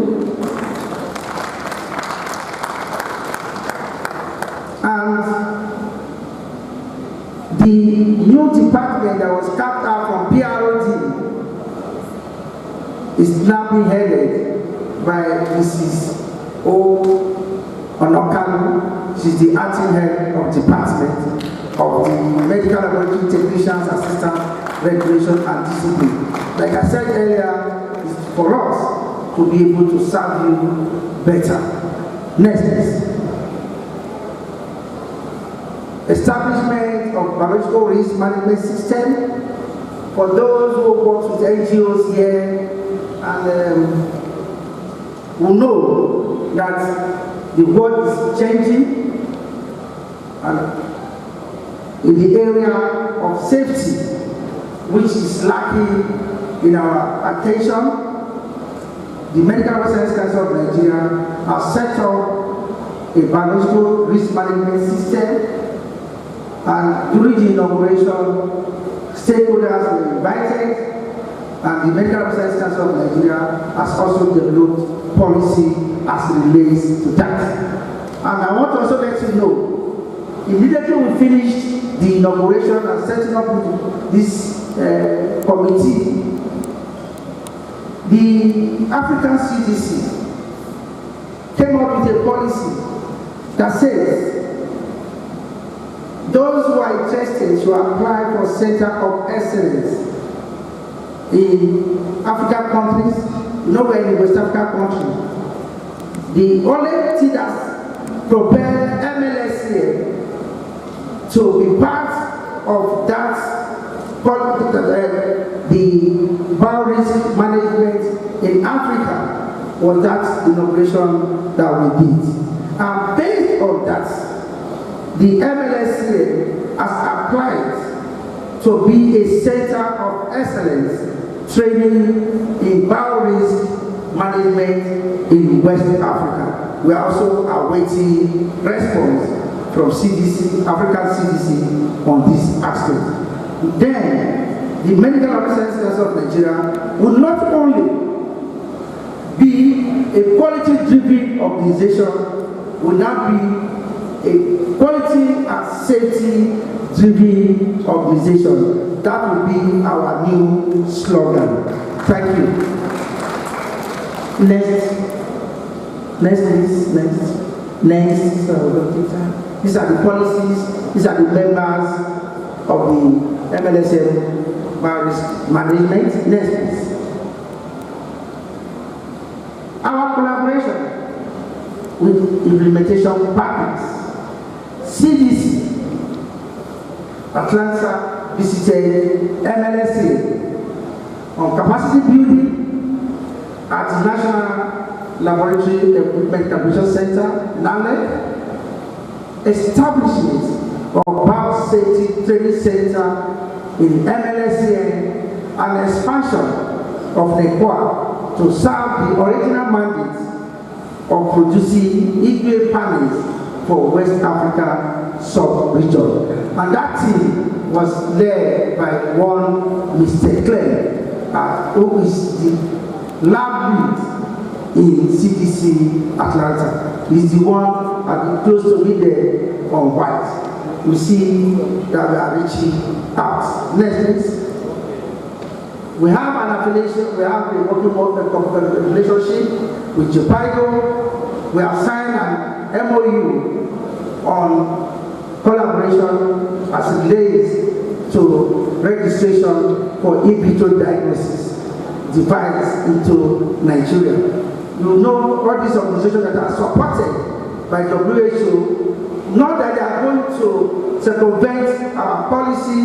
And the new department that was carved out from PROD is now being headed by Mrs. O. Onokalu. She's the acting head of department of the Medical Laboratory Technicians Assistant Regulation and Discipline. Like I said earlier, it's for us to be able to serve you better. Next, please. Establishment of biological risk management system. For those who work with NGOs here and who know that the world is changing, and in the area of safety, which is lacking in our attention, the Medical Research Council of Nigeria has set up a biological risk management system, and during the inauguration, stakeholders were invited, and the Medical Research Council of Nigeria has also developed policy as it relates to that. And I want to also let you know, immediately we finished the inauguration and setting up this committee, the African CDC came up with a policy that says those who are interested should apply for Center of Excellence in African countries you know, we're in a West African country. The only thing that propelled MLSN to be part of that, the biorisk management in Africa, was that inauguration that we did. And based on that, the MLSN has applied to be a center of excellence training in biorisk management in West Africa. We are also awaiting response from CDC, African CDC, on this aspect. Then, the Medical Officers Council of Nigeria will not only be a quality-driven organization, will now be a quality and safety-driven organization. That will be our new slogan. Thank you. Next, please. Next. These are the policies. These are the members of the AMLSN biorisk management. Next, please. Our collaboration with implementation partners. CDC, Atlanta visited MLSN on capacity building at the National Laboratory Equipment Calibration Center, NALEC, establishment of biosafety training center in MLSN, and expansion of NEQUA to serve the original mandate of producing EPA panels for West Africa sub-region. And that team was led by one Mr. Clay, who is the lab lead in CDC Atlanta. He's the one close to me there on white. We see that we are reaching out. Next, please. We have an affiliation, we have a working relationship with JPIGO. We have signed an MOU on collaboration as it relates to registration for in vitro diagnosis device into Nigeria. You know all these organizations that are supported by WHO, not that they are going to circumvent our policy,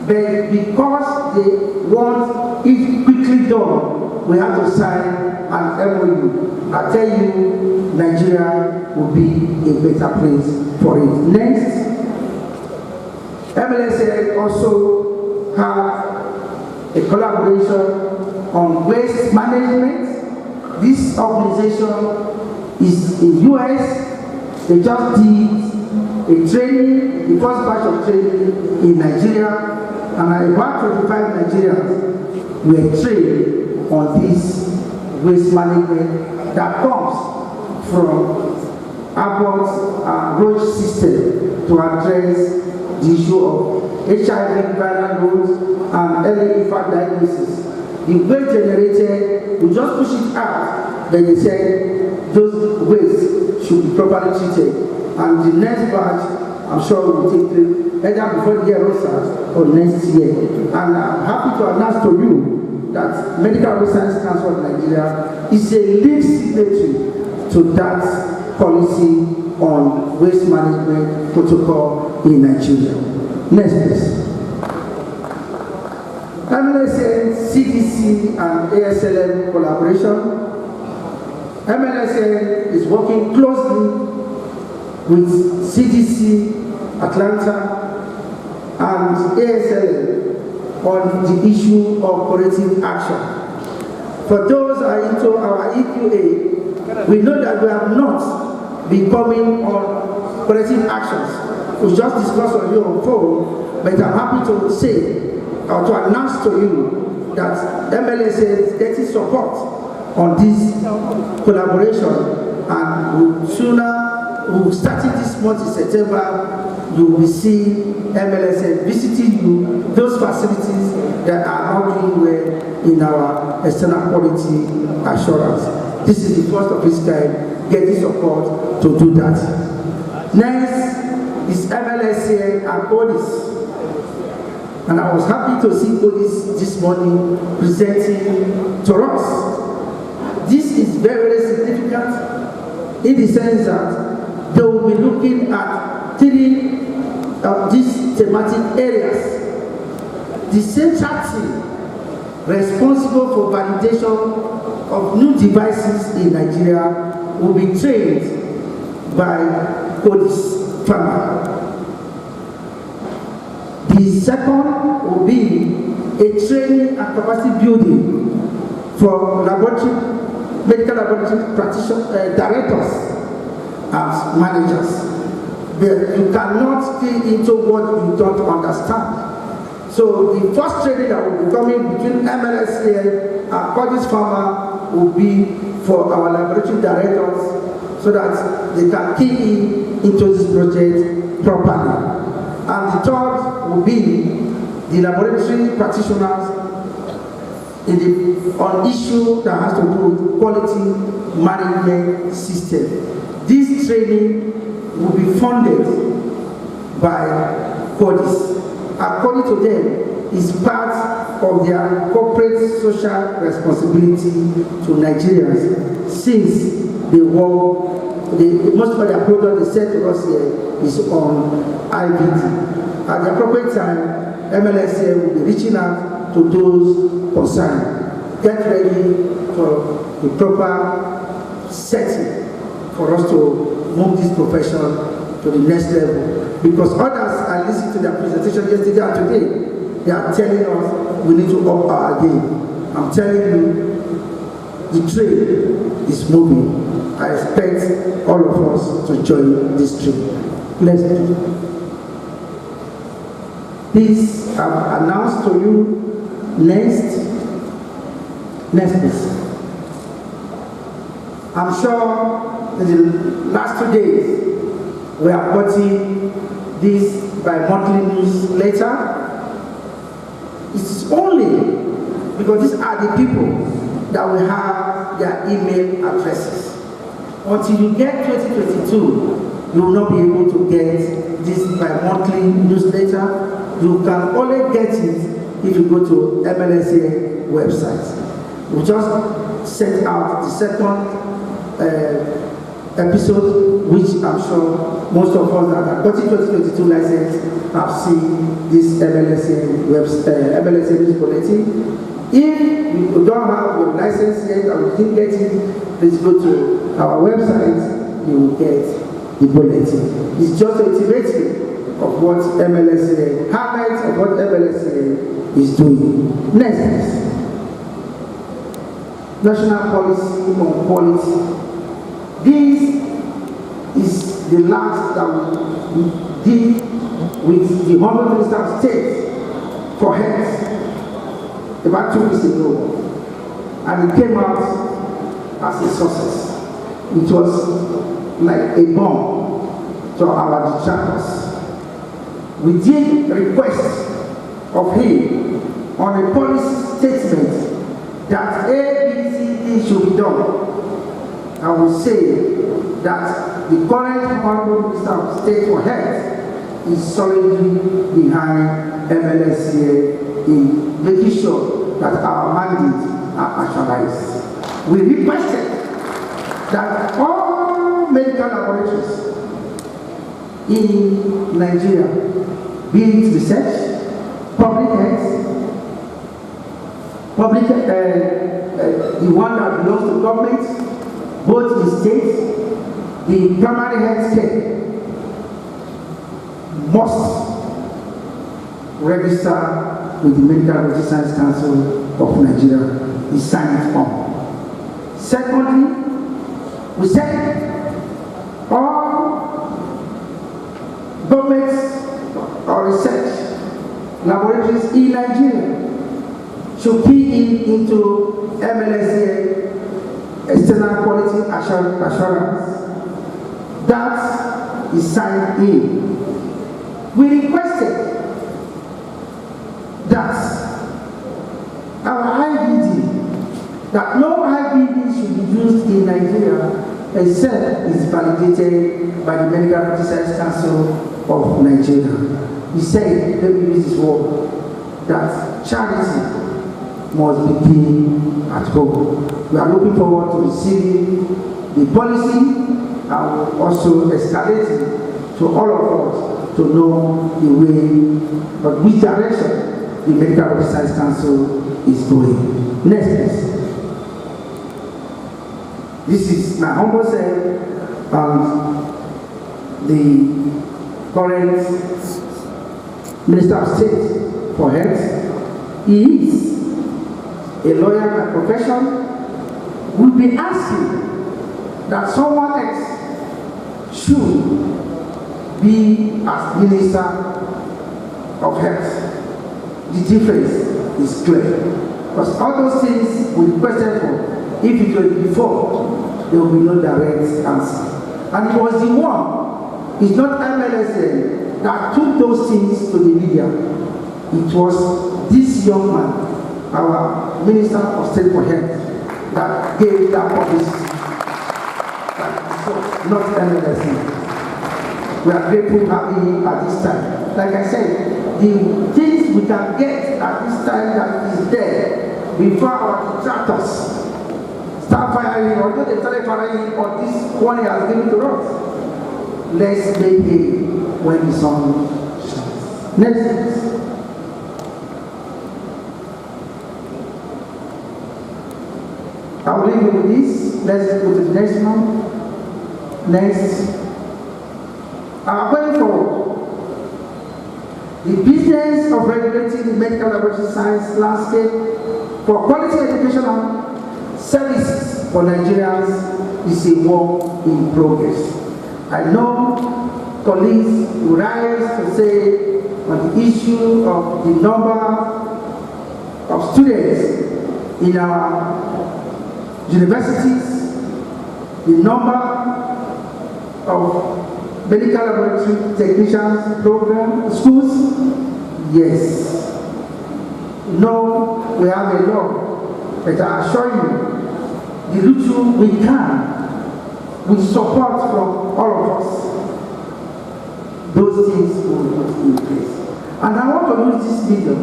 but because they want it quickly done, we have to sign an MOU. I tell you, Nigeria will be a better place for it. Next, AMLSN also have a collaboration on waste management. This organization is in US. They just did a training, the first batch of training in Nigeria, and about 25 Nigerians were trained on this waste management that comes from Abbott's roach system to address the issue of HIV viral loads and early infant diagnosis. The waste generated, we just push it out, then they said those waste should be properly treated. And the next batch, I'm sure will take place either before the year starts or next year. And I'm happy to announce to you that Medical Science Council of Nigeria is a lead signatory to that policy on waste management protocol in Nigeria. Next, please. AMLSN, CDC, and ASLM collaboration. AMLSN is working closely with CDC Atlanta and ASLM on the issue of corrective action. For those who are into our EQA, we know that we have not been coming on corrective actions. We just discussed on you on phone, but I'm happy to say or to announce to you that MLSN is getting support on this collaboration, and we'll starting this month in September, you will see AMLSN visiting you, those facilities that are not doing well in our external quality assurance. This is the first of its kind, getting support to do that. Next is AMLSN and ODIS. And I was happy to see ODIS this morning presenting to us this is very, very significant in the sense that they will be looking at 3 of these thematic areas. The central team responsible for validation of new devices in Nigeria will be trained by Codis Pharma. The second will be a training and capacity building for medical laboratory practitioners, directors and managers. But you cannot key into what you don't understand. So the first training that will be coming between AMLSN and Codis Pharma will be for our laboratory directors so that they can key into this project properly. And the third will be the laboratory practitioners on issue that has to do with quality management system. This training will be funded by Codis. According to them, is part of their corporate social responsibility to Nigerians since most of their product they said to us here is on IVD. At the appropriate time, AMLSN will be reaching out to those concerned. Get ready for the proper setting for us to move this profession to the next level. Because others are listening to their presentation yesterday and today, they are telling us we need to up our game. I'm telling you, the train is moving. I expect all of us to join this train. Let's do it. Please, I've announced to you next please. I'm sure in the last 2 days we are getting this bi-monthly newsletter. It's only because these are the people that will have their email addresses. Until you get 2022, you will not be able to get this bi-monthly newsletter. You can only get it if you go to AMLSN website. We just sent out the second episode, which I'm sure most of us that have got 2022 license have seen this AMLSN website, AMLSN news bulletin. If you don't have your license yet and you didn't get it, please go to our website, you will get the bulletin. It's just a motivation of what AMLSN, highlights of what AMLSN is doing. Next, national policy on quality. This is the last that we did with the Honorable Minister of State for Health about 2 weeks ago, and it came out as a success. It was like a bomb to our detractors. We did request of him on a policy statement that ABCD should be done. I will say that the current Honorable Minister of State for Health is solidly behind AMLSN in making sure that our mandates are actualized. We requested that all medical laboratories in Nigeria, be it research, public health, the one that belongs to government, both the state, the primary health care, must register with the Medical Laboratory Science Council of Nigeria, is signed on. Secondly, we said all governments or research laboratories in Nigeria should key into AMLSN external quality assurance. That is signed in. We requested that our IVD, that no IVD should be used in Nigeria except is validated by the Medical Laboratory Science Council of Nigeria. He said, let me use this word, that charity must begin at home. We are looking forward to receiving the policy and also escalating to all of us to know the way, but which direction the Medical Laboratory Science Council is going. Next, please. This is my humble self and the current Minister of State for Health. He is a lawyer by profession. Will be asking that someone else should be as Minister of Health. The difference is clear. Because all those things we requested for, if it was before, there will be no direct answer. And it was the one, it's not AMLSN, that took those things to the media. It was this young man, our Minister of State for Health, that gave that publicity. Not AMLSN. We are grateful to have him at this time. Like I said, the things we can get at this time that is there before our detractors start firing, although they started firing on this one he has given to us. Let's make it when the sun shines. Next. I will leave you with this. Let's go to the next one. Next. Going forward, the business of regulating the medical laboratory science landscape for quality education and services for Nigerians is a work in progress. I know colleagues will rise to say on the issue of the number of students in our universities, the number of medical laboratory technicians program schools. Yes. No, we have a lot, but I assure you, the little we can, with support from all of us, those things will not in place. And I want to use this medium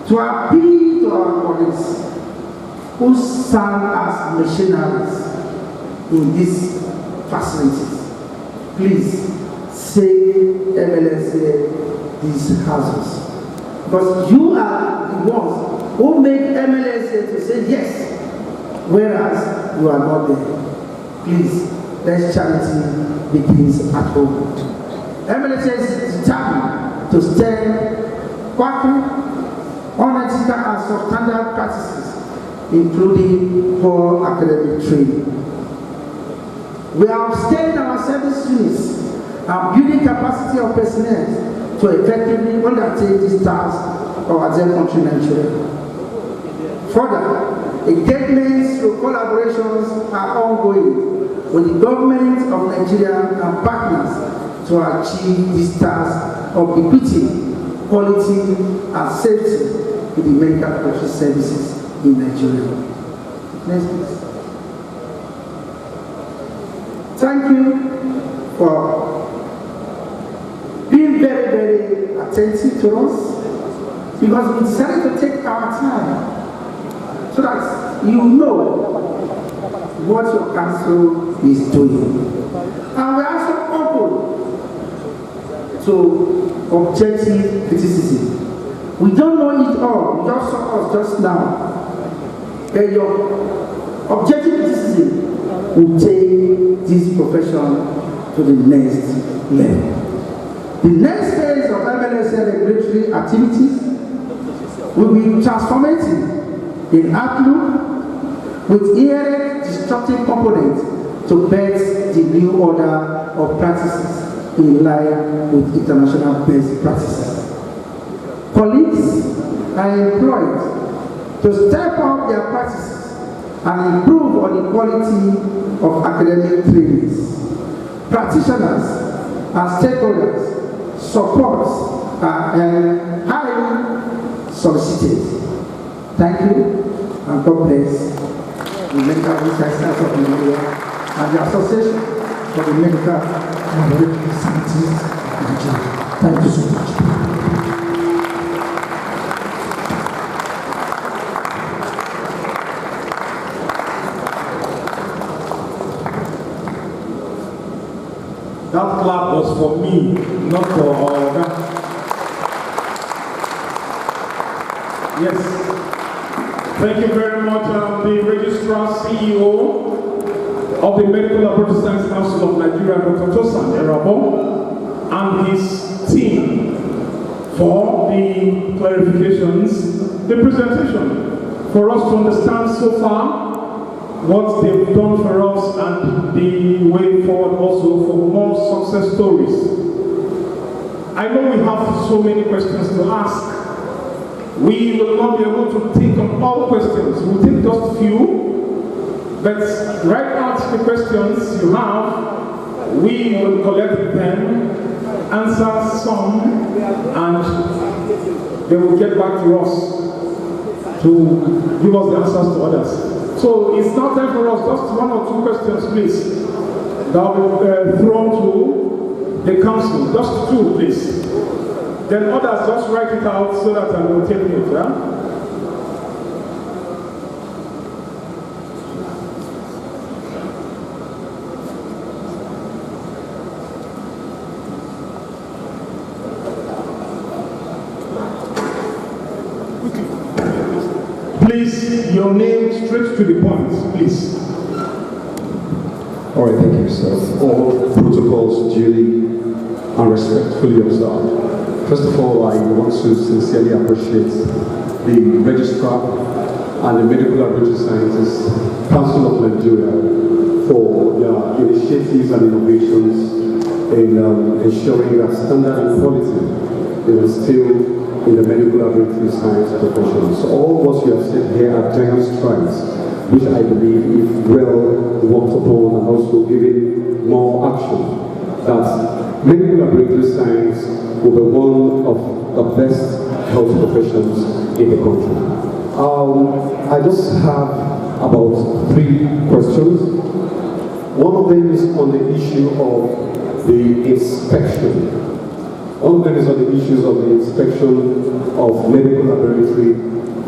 to appeal to our colleagues who serve as missionaries in these facilities. Please save MLSA these houses. Because you are the ones who make MLSA to say yes, whereas you are not there. Please, let charity begins at home. MLSA is determined to stem quackery, unethical and substandard practices, including poor academic training. We are upscaling our service units and building capacity of personnel to effectively undertake this task of our dear country Nigeria. Further, engagements through collaborations are ongoing with the government of Nigeria and partners to achieve this task of equity, quality, and safety in the medical laboratory services in Nigeria. Next, please. Thank you for being very, very attentive to us, because we decided to take our time so that you know what your council is doing. And we are also open to objective criticism. We don't know it all. You just saw us just now. And your objective criticism will take this profession to the next level. The next phase of AMLSN regulatory activities will be transformative in outlook with inherent destructive components to birth the new order of practices in line with international best practices. Colleagues are employed to step up their practices and improve on the quality of academic trainings. Practitioners and stakeholders support are highly solicited. Thank you, and God bless the Medical Research of Nigeria and the Association for the Medical and Laboratory Sciences of Nigeria. Thank you so much. clap was for me, not for Oga. Yes. Thank you very much, the Registrar CEO of the Medical Laboratory Science Council of Nigeria, Dr. Tosan Erabo, and his team for the clarifications, the presentation, for us to understand so far what they've done for us and the way forward also for more success stories. I know we have so many questions to ask. We will not be able to take on all questions. We'll take just a few. But write out the questions you have. We will collect them, answer some, and they will get back to us to give us the answers to others. So it's not time for us. Just one or two questions, please. That will be thrown to the council. Just two, please. Then others just write it out so that I will take it, yeah? Please, your name straight to the point, please. All right, thank you, sir. All protocols duly and respectfully observed. First of all, I want to sincerely appreciate the Registrar and the Medical Laboratory Sciences Council of Nigeria for their initiatives and innovations in ensuring that standard and quality is still in the medical laboratory science profession. So all what you have said here are giant strides, which I believe, if well worked upon and also given more action, that medical laboratory science will be one of the best health professions in the country. I just have about 3 questions. One of them is on the issue of the inspection. One of them is on the issues of the inspection of medical laboratory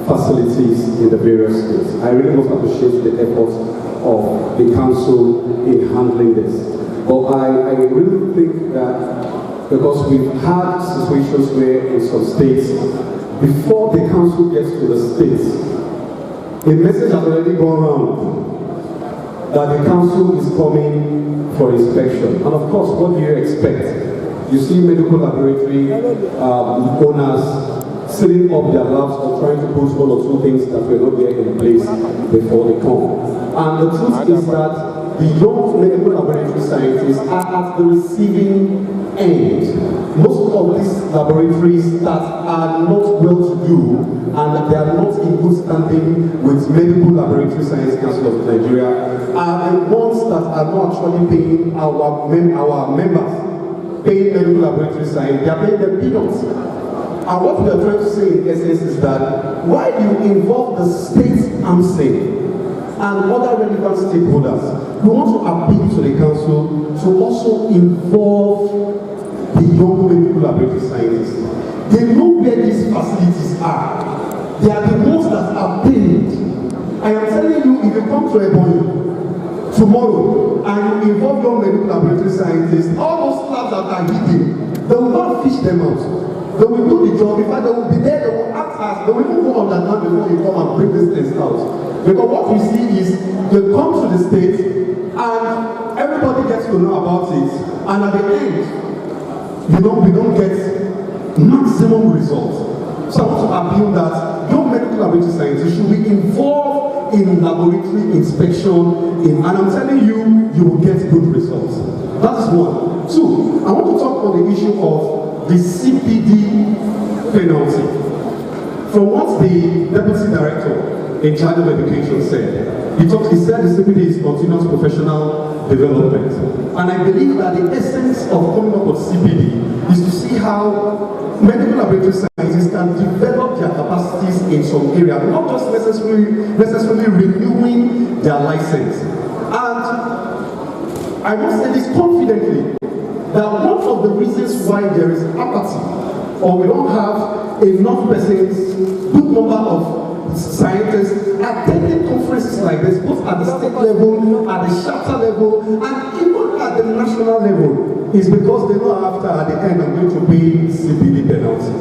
facilities in the various states. I really must appreciate the efforts of the council in handling this. But I really think that because we've had situations where in some states, before the council gets to the states, a message has already gone around that the council is coming for inspection. And of course, what do you expect? You see medical laboratory owners setting up their labs or trying to put 1 or 2 things that were not there in place before they come. And the truth is that the young medical laboratory scientists are at the receiving end. Most of these laboratories that are not well-to-do and they are not in good standing with Medical Laboratory Science Council of Nigeria are the ones that are not actually paying our members, paying medical laboratory science. They are paying them peanuts. And what we are trying to say in essence is that why do you involve the state AMLSN and other relevant stakeholders? We want to appeal to the council to also involve the young medical laboratory scientists. They know where these facilities are. They are the ones that are paid. I am telling you, if you come to Ebonyi tomorrow and you involve young medical laboratory scientists, all those labs that are hidden, they will not fish them out. They will do the job. In fact, they will be there, they will act as, they will even go on that land before you come and bring these things out. Because what we see is, they come to the state and everybody gets to know about it. And at the end, we don't get maximum results. So I want to appeal that young medical laboratory scientists should be involved in laboratory inspection, and I'm telling you, you will get good results. That is 1. 2, I want to talk on the issue of the CPD penalty. From what the Deputy Director in charge of education said, he said the CPD is continuous professional development. And I believe that the essence of coming up with CPD is to see how medical laboratory scientists can develop their capacities in some area, not just necessarily renewing their license. And I must say this confidently, that one of the reasons why there is apathy, or we don't have enough persons, good number of scientists attending conferences like this, both at the state level, at the chapter level, and even at the national level, is because they know after at the end I'm going to pay CPD penalty.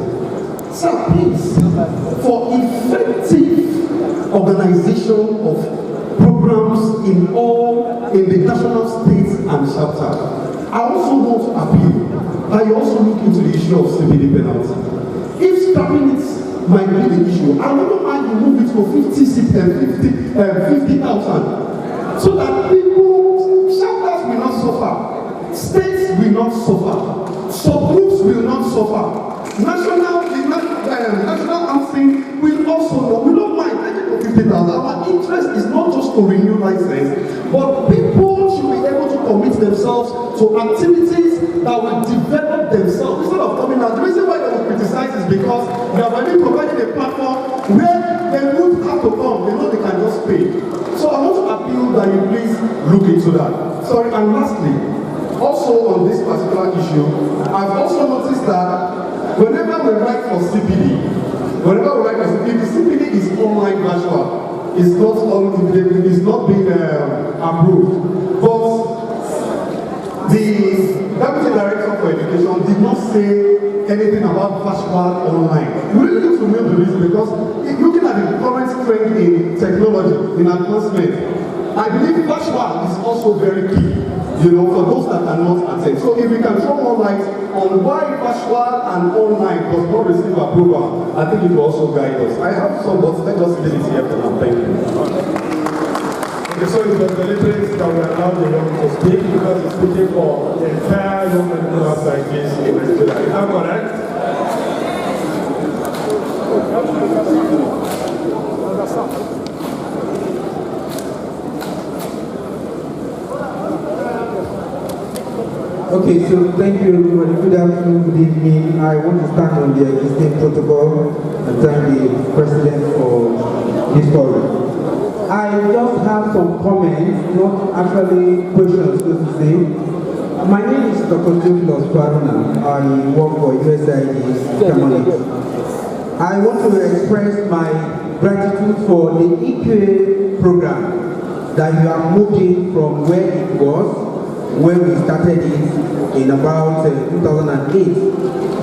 So please, for effective organization of programs in the national states and chapter, I also want to appeal. I also look into the issue of CPD penalty. If scrapping it might be the issue, I wouldn't mind you move it to 50,000, so that people, chapters will not suffer, states will not suffer, subgroups will not suffer, national housing will also not. We don't mind. I think of 50,000. Our interest is not just to renew license, but people should be able to commit themselves to activities that will develop themselves instead of coming out. The reason why they will criticize is because they have already provided a platform where they would have to come. They know they can just pay. So I want to appeal that you please look into that. Sorry, and lastly, also on this particular issue, I've also noticed that whenever we write for CPD, the CPD is online virtual. It's not being approved. But the Deputy Director for Education did not say anything about virtual online. We really need to know the reason, because looking at the current trend in technology, in advancement, I believe virtual is also very key, for those that cannot attend. So if we can throw more light on why virtual and online does not receive approval, I think it will also guide us. I have some, but let us leave it here for now. Thank you. Okay, so it was deliberate that we allowed the young to speak because it's speaking for the entire young medical scientists in Nigeria. Is that correct? Okay, so thank you everybody. Good afternoon, good evening. I want to stand on the existing protocol and thank the President for this forum. I just have some comments, not actually questions, so to say. My name is Dr. Theophilus Baruna. I work for USAID Cameroon. I want to express my gratitude for the EQA program that you have moved in from where it was when we started it in about 2008,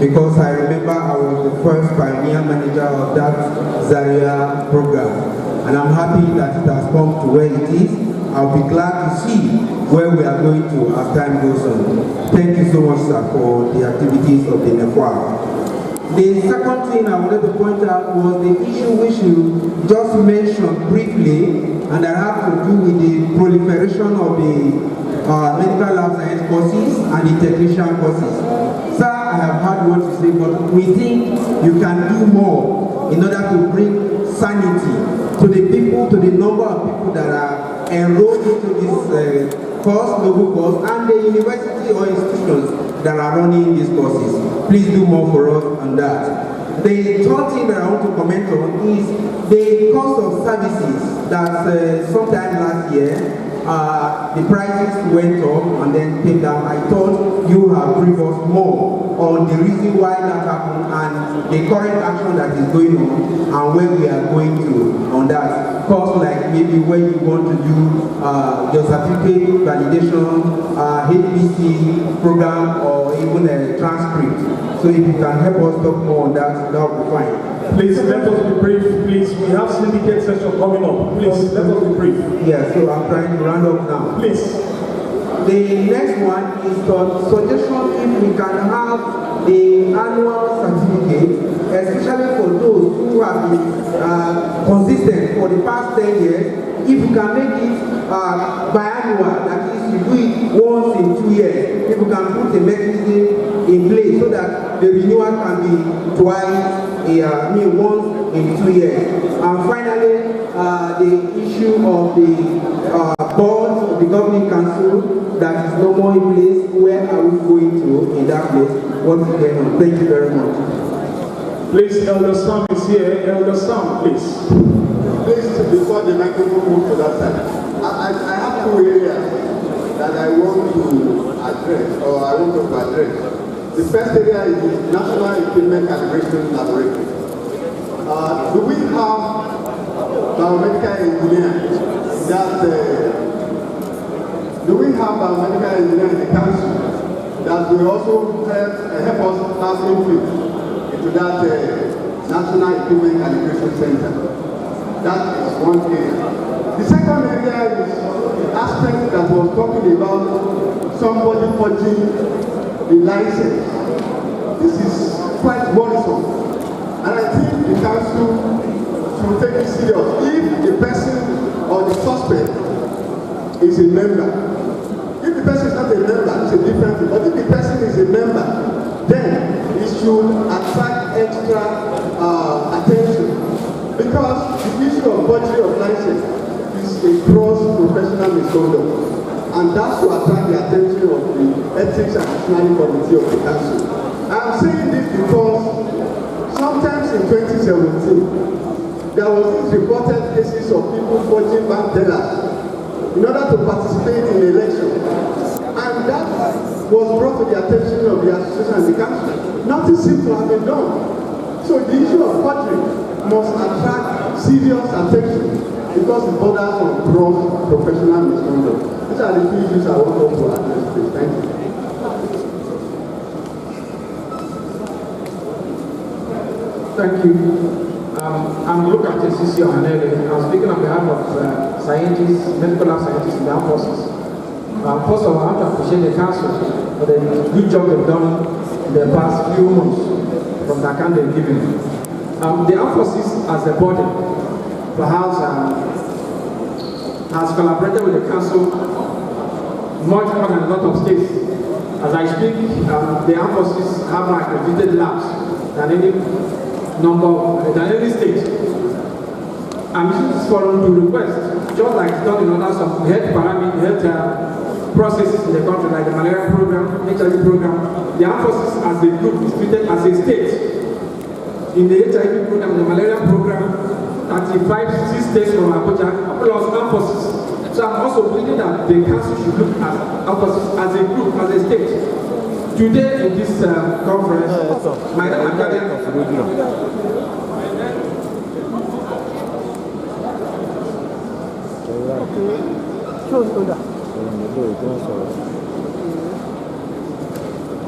because I remember I was the first pioneer manager of that Zaria program, and I'm happy that it has come to where it is. I'll be glad to see where we are going to as time goes on. Thank you so much, sir, for the activities of the NEFWA. The second thing I wanted to point out was the issue which you just mentioned briefly, and that has to do with the proliferation of the medical lab science courses and the technician courses. Sir, I have heard what you say, but we think you can do more in order to bring sanity to the people, to the number of people that are enrolled into this noble course, and the university or institutions that are running these courses. Please do more for us on that. The third thing that I want to comment on is the cost of services that sometime last year the prices went up and then came down. I thought you have briefed us more on the reason why that happened and the current action that is going on and where we are going to on that. Cost like maybe when you want to do your certificate validation, HPC program, or even a transcript. So if you can help us talk more on that, that would be fine. Please let us be brief, please. We have syndicate session coming up. Please let us be brief. Yeah, so I'm trying to round up now. Please. The next one is on suggestion if we can have the annual certificate, especially for those who have been consistent for the past 10 years. If you can make it biannual, that is, you do it once in 2 years. If you can put a mechanism in place so that the renewal can be twice, once in 2 years. And finally, the issue of the board of the governing council that is no more in place. Where are we going to in that place? What is going on? Thank you very much. Please, Elder Sam is here. Elder Sam, please. Please, before the microphone moves to that side, I have two areas that I want to address, or I want to address. The first area is the National Equipment Calibration Laboratory. Do we have biomedical engineers in the council that will also help us have input into that National Equipment Calibration Center. That is one area. The second area is the aspect that was talking about somebody forging the license. This is quite worrisome. And I think the council should take it serious. If the person or the suspect is a member, if the person is not a member, it's a different thing. But if the person is a member, then it should attract extra attention. Because the issue of forgery of license is a gross professional misconduct. And that should attract the attention of the Ethics and National Committee of the Council. I'm saying this because sometimes in 2017, there was these reported cases of people forging bank tellers in order to participate in the election. And that was brought to the attention of the association and the council. Nothing seems to have been done. So the issue of forgery must attract serious attention because it borders on gross professional misconduct. These are the two issues I want us to address today. Thank you. Thank you. I'm Luke at CC Ohanele. I'm speaking on behalf of scientists, medical lab scientists in the armed forces. First of all, I want to appreciate the council for the good job they've done in the past few months from the account they've given. The armed forces as a body perhaps has collaborated with the council much more than a lot of states. As I speak, the armed forces have more accredited labs than any state. I'm using this forum to request, just like it's done in other some health processes in the country, like the malaria program, HIV program. The armed forces as a group is treated as a state. In the HIV program, the malaria program, 35 states from Abuja, plus armed forces. So I'm also believing that the council should look at armed forces as a group, as a state. Today in this conference, my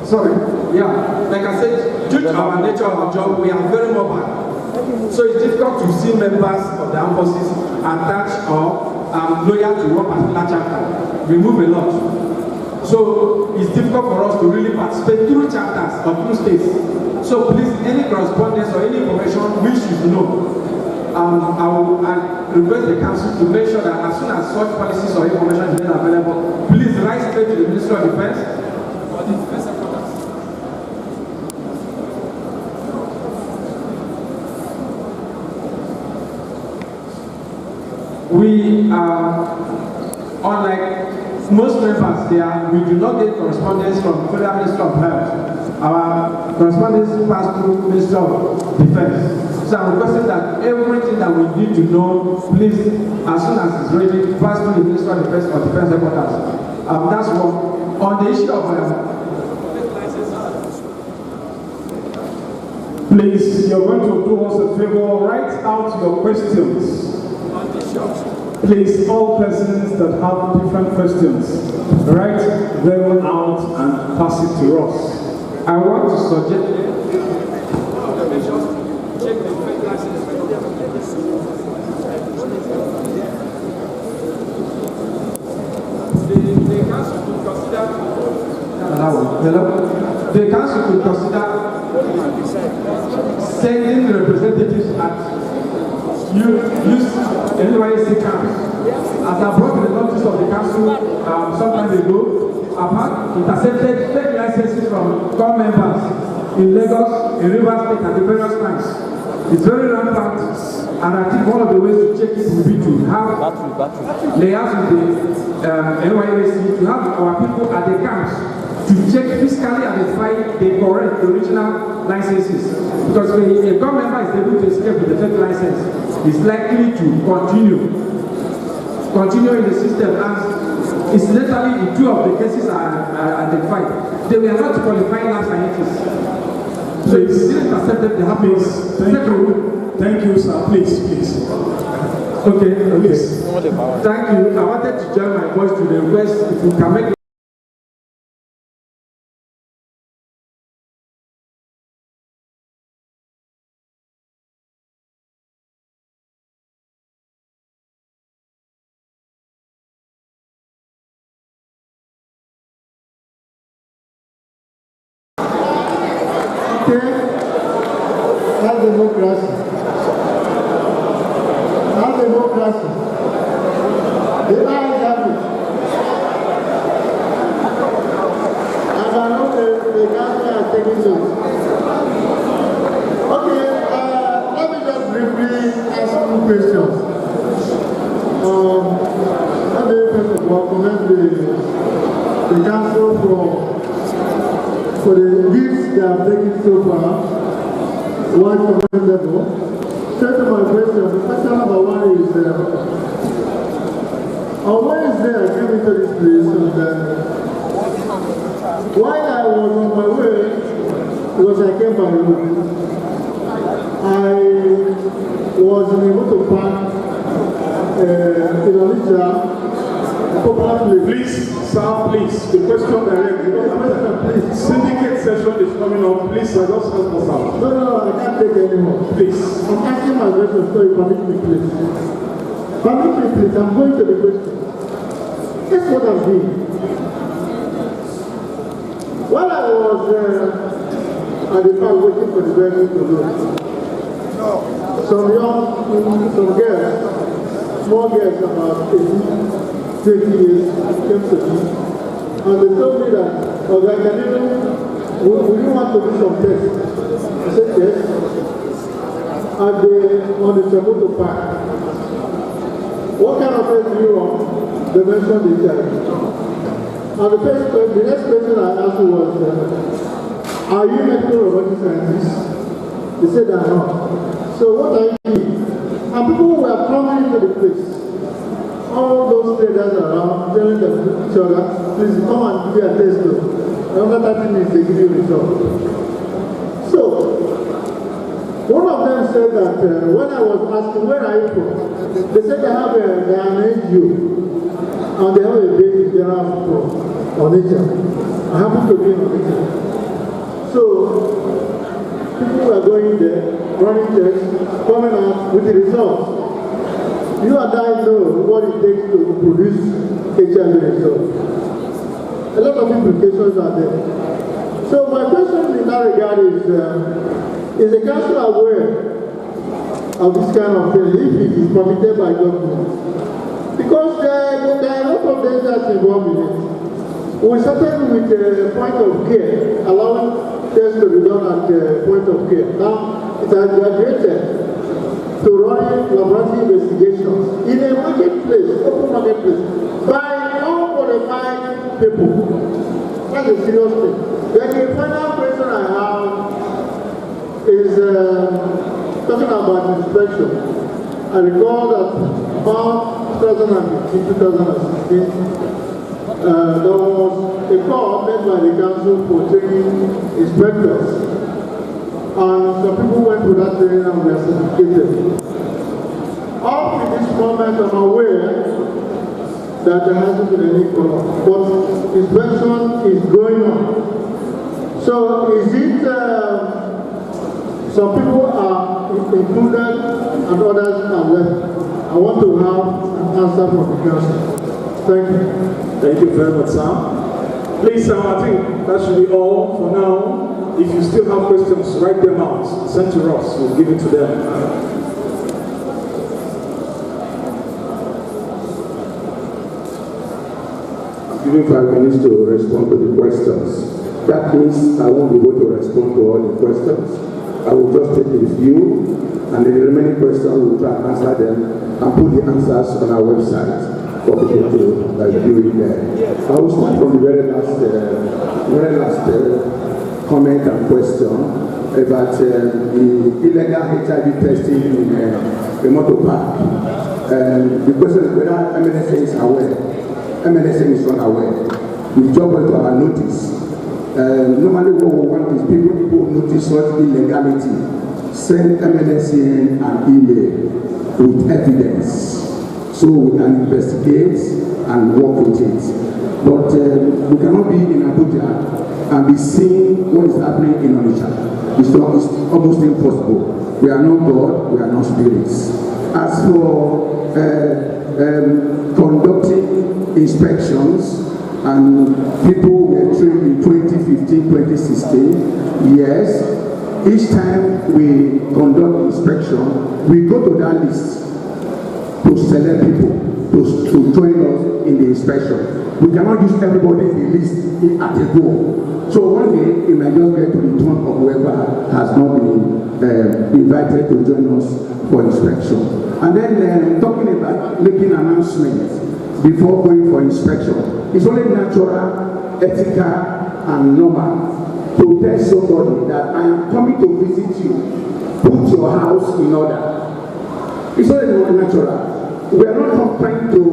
sorry, yeah, like I said, due to our nature of our job, we are very mobile. So it's difficult to see members of the armed forces attached or loyal to one particular chapter. We move a lot. So it's difficult for us to really participate through chapters or through states. So please, any correspondence or any information we should know, I request the council to make sure that as soon as such policies or information is made available, please write straight to the Ministry of Defense or the Defense Headquarters. We are, unlike most members there, we do not get correspondence from Federal Ministry of Health. Our correspondence pass through Ministry of Defense. So I'm requesting that everything that we need to know, please, as soon as it's ready, pass through the Ministry of Defense or Defense Headquarters. That's one. On the issue of please, you're going to do us a favor, write out your questions. Please, all persons that have different questions, write them out and pass it to us. I want to suggest the council could consider sending representatives at use NYC camps. As I brought the notice of the council some time ago, I've had intercepted fake licenses from core members in Lagos, in Rivers State, at the various times. It's very rampant, and I think one of the ways to check it will be to have layouts with the NYC, to have our people at the camps to check fiscally identify the correct, the original licenses. Because when a core member is able to escape with the fake license, it's likely to continue in the system, and incidentally in 2 of the cases are identified. They were not qualified lab scientists. So if you didn't accept them, they have to. Thank you, sir. Please. Okay. Please. Thank you. I wanted to join my voice to the request if you can make democracy. Not democracy. The eyes have it. And I know the council are taking notes. Okay, let me just briefly ask some questions. Let me first of all commend the council for the gifts they have taken so far. One commendable. Straight to my question. The question number one is, on Wednesday I came into this place and while I was on my way, because I came by road, I was in a motor park in Onitsha, popularly. Please, sir, please. The question directly. Please. Syndicate session is coming up. Please, sir, just help us out. No, I can't take it anymore. Please. I'm asking my question, so you permit me, please. Permit me, please. I'm going to the question. Guess what I'm doing? While I was at the park waiting for the vehicle to load, some girls, small girls about 20 years, came to me, and they told me that, would you want to do some tests? I said yes. And on the Chamoto Park, what kind of test do you want? They mentioned the child. And the next question I asked was, are you medical robotic scientists? They said they are not. So what are you doing? And people were coming into the place. All those traders around telling them each other, please come and give a test. Another 30 minutes they give you a result. So one of them said that when I was asking, where are you from? They said they have an NGO and they have a base in general from Onitsha. I happen to be in Onitsha. So people were going there, running tests, coming out with the results. You and I know what it takes to produce HIV results. A lot of implications are there. So my question in that regard is the council aware of this kind of thing if it is permitted by government? Because there are a lot of dangers involved in it. We started with point of care, allowing tests to be done at point of care. Now it has graduated to running laboratory investigations in a marketplace, open marketplace, by unqualified people. That's a serious thing. Then the final question I have is talking about inspection. I recall that about 2015, 2016, there was a call made by the council for training inspectors. And some people went to that training and were certificated. Up to this moment, I'm aware that there hasn't been any follow-up, but inspection is going on. So is it some people are included and others are left? I want to have an answer from the council. Thank you. Thank you very much, sir. Please, sir, I think that should be all for now. If you still have questions, write them out. Send to us. We'll give it to them. I'm giving 5 minutes to respond to the questions. That means I won't be able to respond to all the questions. I will just take a few, and the remaining questions we will try and answer them and put the answers on our website for people to view it there. I will start from the very last comment and question about the illegal HIV testing in the motor park. The question is whether MLSN is aware. MLSN is not aware. We jump into our notice. Normally what we want is people who notice what illegality, send MLSN an email with evidence so we can investigate and work with it. But we cannot be in Abuja and be seeing what is happening in Onitsha. It's almost impossible. We are not God, we are not spirits. As for conducting inspections, and people were trained in 2015, 2016, yes, each time we conduct inspection, we go to that list to select people to join us in the inspection. We cannot use everybody in the list at a go. So one day, it might just get to the turn of whoever has not been invited to join us for inspection. And then talking about making announcements before going for inspection, it's only natural, ethical, and normal to tell somebody that I am coming to visit you. Put your house in order. It's only natural. We are not trying to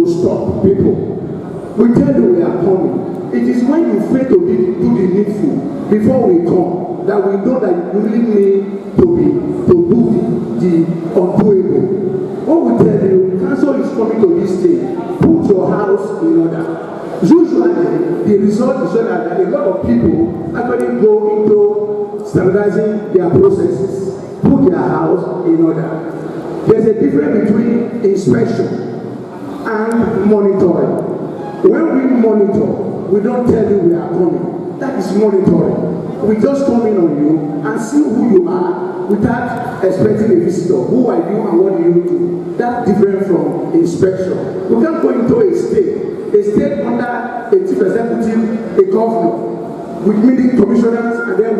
stop people. We tell you we are coming. It is when you fail to do the needful before we come that we know that you really need to do the undoable. What we tell you, council is coming to this thing. Put your house in order. Usually, the result is that a lot of people actually go into standardizing their processes, put their house in order. There's a difference between inspection and monitoring. When we monitor, we don't tell you we are coming. That is monitoring. We just come in on you and see who you are without expecting a visitor. Who are you and what do you do? That's different from inspection. We can't go into a state under a chief executive, a governor, with meeting commissioners, and then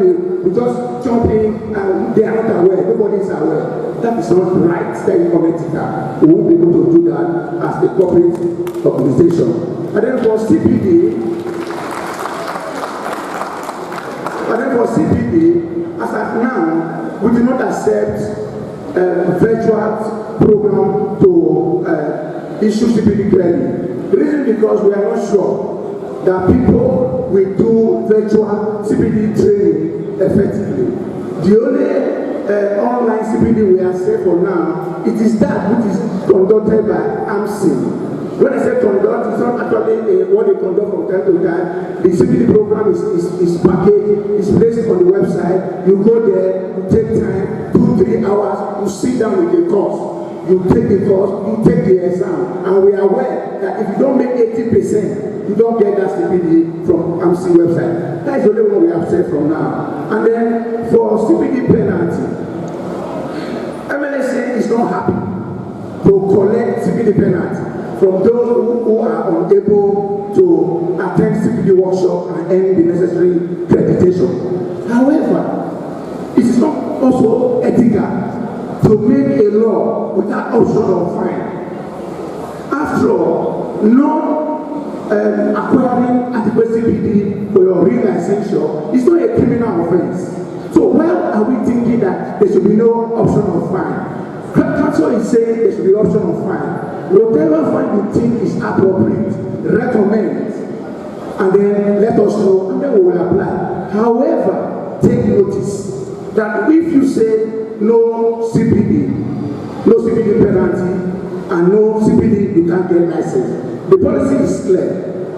we just jump in and they are not aware, nobody is aware. That is not right, that is unethical. We won't be able to do that as a corporate organization. And then for CPD, as of now, we do not accept virtual program to issue CPD credit. The reason because we are not sure that people will do virtual CPD training effectively. The only online CPD we accept for now, it is that which is conducted by AMLSN. When I say conduct, it's not actually what they conduct from time to time. The CPD program is packaged, is placed on the website. You go there, you take time, 2-3 hours, you sit down with the course. You take the course, you take the exam, and we are aware that if you don't make 80%, you don't get that CPD from AMLSN website. That is the only one we have said from now. And then for CPD penalty, AMLSN is not happy to collect CPD penalty from those who are unable to attend CPD workshop and earn the necessary accreditation. However, it is not also ethical to make a law without option of fine. After all, not acquiring adequate CPD for your real licensure is not a criminal offense. So why are we thinking that there should be no option of fine? Council is saying there should be option of fine. Whatever fine you think is appropriate, recommend, and then let us know, and then we will apply. However, take notice that if you say no CPD penalty, and no CPD, you can't get license. The policy is clear.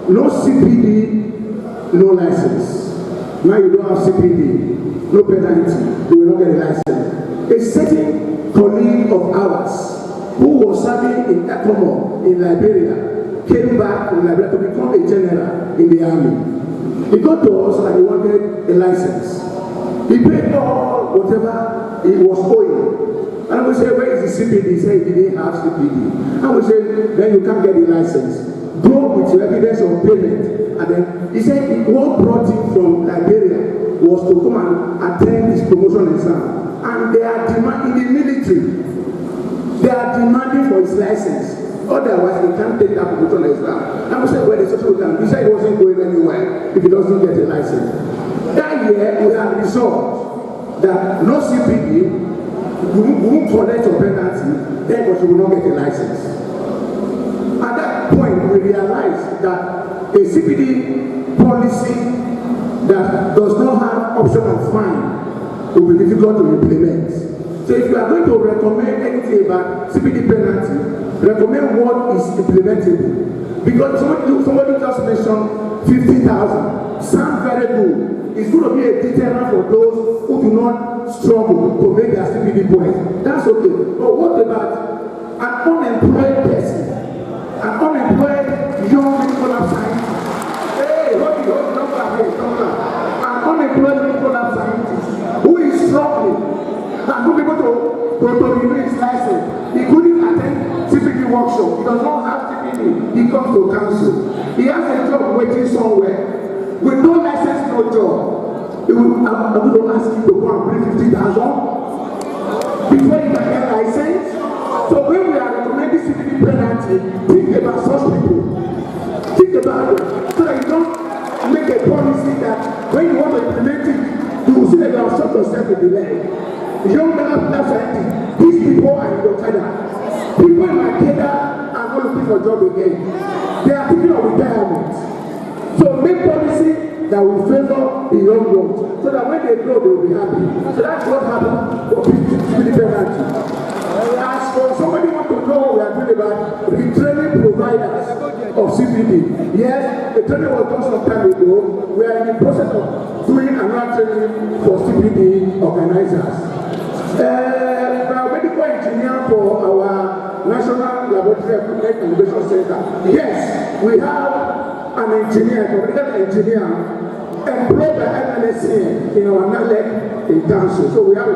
No CPD, no license. Now you don't have CPD, no penalty, you will not get a license. A certain colleague of ours who was serving in ECOMO in Liberia came back from Liberia to become a general in the army. He got to us and he wanted a license. He paid all whatever he was owing. And we said, where is the CPD? He said he didn't have CPD. And we said, then you can't get the license. Go with your evidence of payment. And then he said, what brought him from Liberia was to come and attend his promotion exam. And they are demanding, in the military, they are demanding for his license. Otherwise, he can't take that promotion exam. And we said, well, there's something we can do. He said he wasn't going anywhere if he doesn't get a license. That year, we have resolved that no CPD, we won't collect your penalty, then but you will not get a license. At that point, we realized that a CPD policy that does not have option of fine will be difficult to implement. So if you are going to recommend anything about CPD penalty, recommend what is implementable. Because somebody just mentioned 50,000. Sounds very good. It's going to be a deterrent for those who do not struggle to make their CPD points. That's okay. But what about an unemployed person? An unemployed young medical scientist? Hey, what is your number? An unemployed medical scientist he comes to council. He has a job waiting somewhere. With no license, no job. He will, I will ask you to go and bring 50,000 before you can get license. So when we are recommending CBD penalty, think about such people. Think about it. So that you don't make a policy that when you want to implement it, you will see that you have shot yourself in the leg. Young men are empty. These people are in your Canada. People in my Canada are not looking for a job again. They are thinking of retirement. So make policy that will favor the young ones, so that when they grow, they will be happy. So that's what happened for CBD penalty. As for somebody want to know what we are doing about retraining providers of CBD, yes, the training was done some time ago. We are in the process of doing another training for CBD organizers. Biomedical engineer for our National Laboratory Equipment Innovation Center. Yes, we have an engineer, a medical engineer, employed by AMLSN in our NALEC in council. So we have a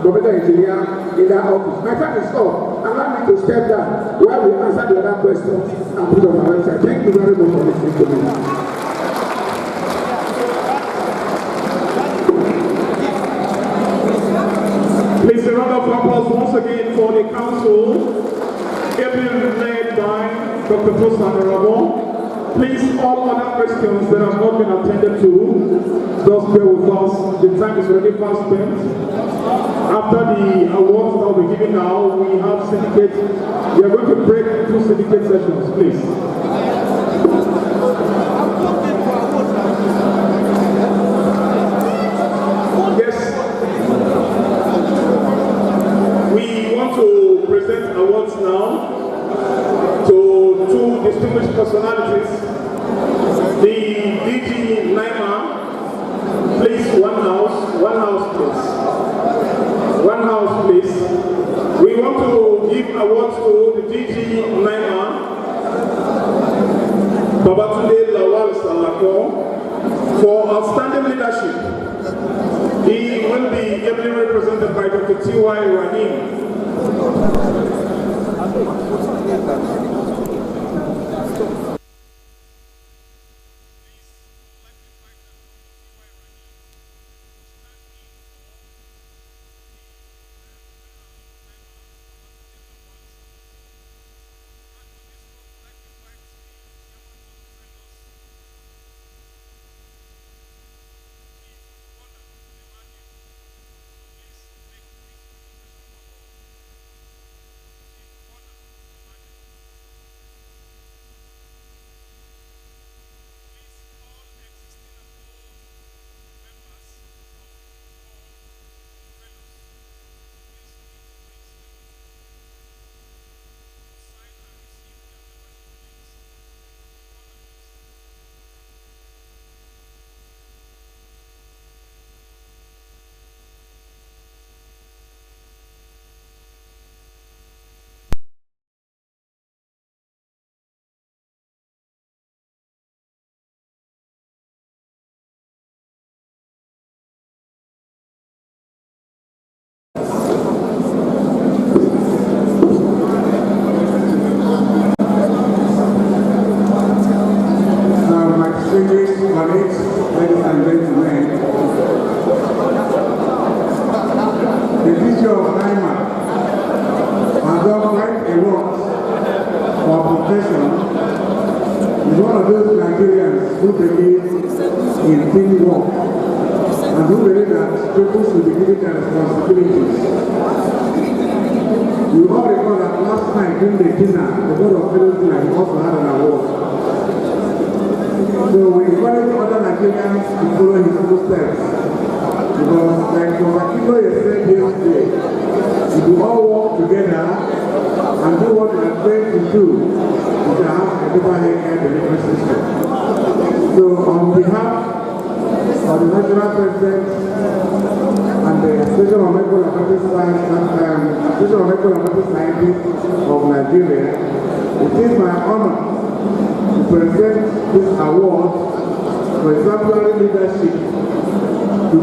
medical engineer in that office. My time is up. Allow me to step down while we answer the other questions and put on our website. Thank you very much for listening to me. Please a round of applause once again for the council, ably led by Dr. Tosan Arabo. Please, all other questions that have not been attended to, just bear with us. The time is already fast spent. After the awards that we'll be giving now, we have syndicate. We are going to break into syndicate sessions, please. Yes. We want to present awards now to two distinguished personalities. The DG Naima, please, one house, please. One house, please. We want to give awards to the DG Naima, Babatunde Lawal Salako, for outstanding leadership. He will be ably represented by Dr. T.Y. Rahim.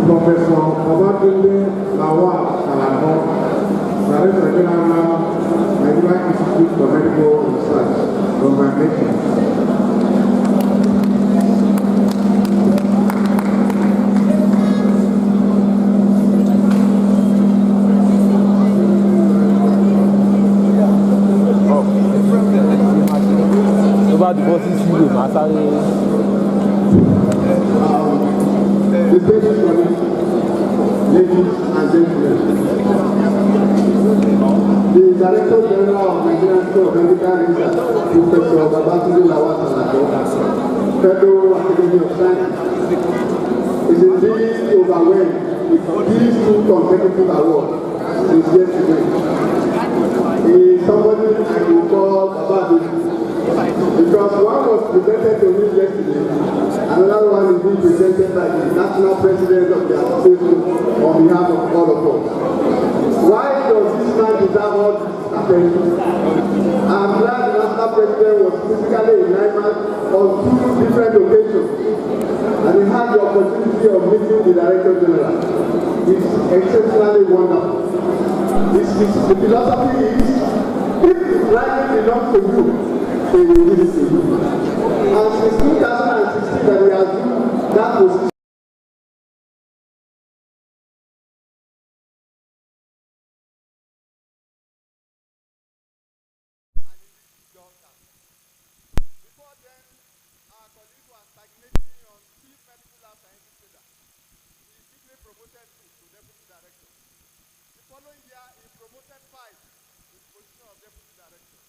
Professor Babatunde Lawal Salako, Director General, Nigeria Institute for Medical Research, congratulations. Ladies and gentlemen, the Director General of Nigerian School of Medical Research, Professor Babatunde Lawal Salako, Federal Academy of Sciences, is indeed overwhelmed with these 2 consecutive awards since yesterday. He is somebody I will call Babatunde, because one was presented to me yesterday, another one is being presented by the National President of the Association on behalf of all of us. Why does this man deserve all this attention? I'm glad the National President was physically in Naiman on 2 different occasions, and he had the opportunity of meeting the Director General. It's exceptionally wonderful. The philosophy is, if the climate belongs to you, they will give it to you. And since 2016 that we have done that position. Before then, our colleagues were stagnating on chief medical lab scientist leader. He quickly promoted to deputy director. The following year, he promoted 5 to the position of deputy director.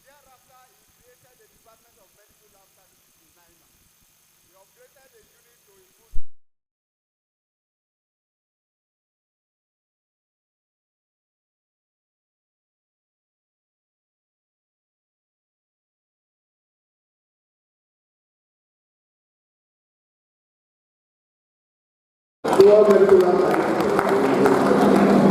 Thereafter, he created the Department of Medical Lab Services in Naima. He upgraded the unit to include medical lab sciences.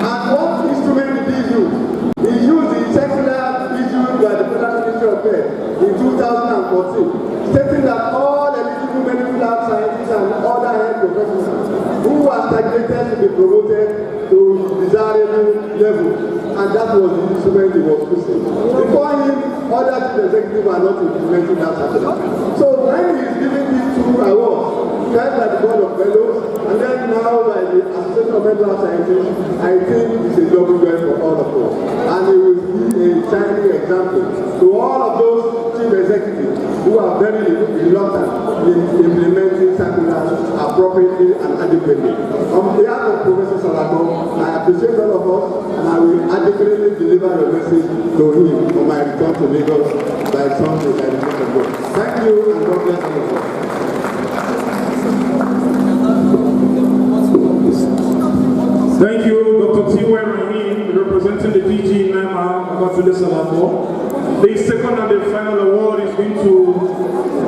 And what instrument did he use? He used the circular issued by the Federal Ministry of Health in 2014, stating that all eligible medical lab scientists and other health professionals who are stagnated to be promoted to desirable levels, and that was the instrument he was using. Before him, other chief executives are not implementing that circular. So when he is giving these 2 awards, first by the Board of Fellows, and then now by the Association of Medical Scientists, I think it's a double joy for all of us. And it will be a shining example to all of those chief executives who are very reluctant in implementing circulars appropriately and adequately. On behalf of Professor Salako, I appreciate all of us, and I will adequately deliver your message to him on my return to Lagos by Sunday by the grace of God. Thank you, and God bless all of us. Thank you, Dr. T.Y. Rahim, representing the DG Naima, Babatunde Salako. The second and the final award is going to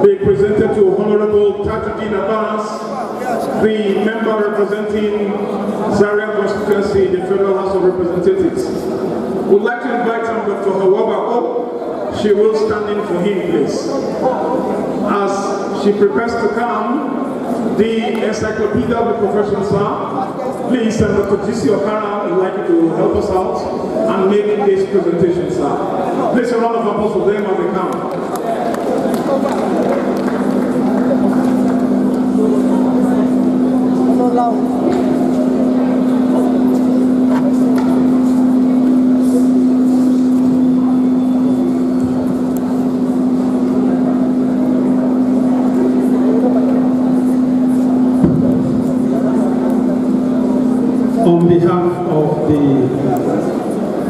be presented to Honorable Tajuddin Abbas, the member representing Zaria constituency in the Federal House of Representatives. We'd like to invite Dr. Hawaba up. She will stand in for him, please. As she prepares to come, the Encyclopedia of the Profession, sir, please, Dr. G.C. Okara would like you to help us out and make this presentation, sir. Please, a round of applause for them as they come. On behalf of the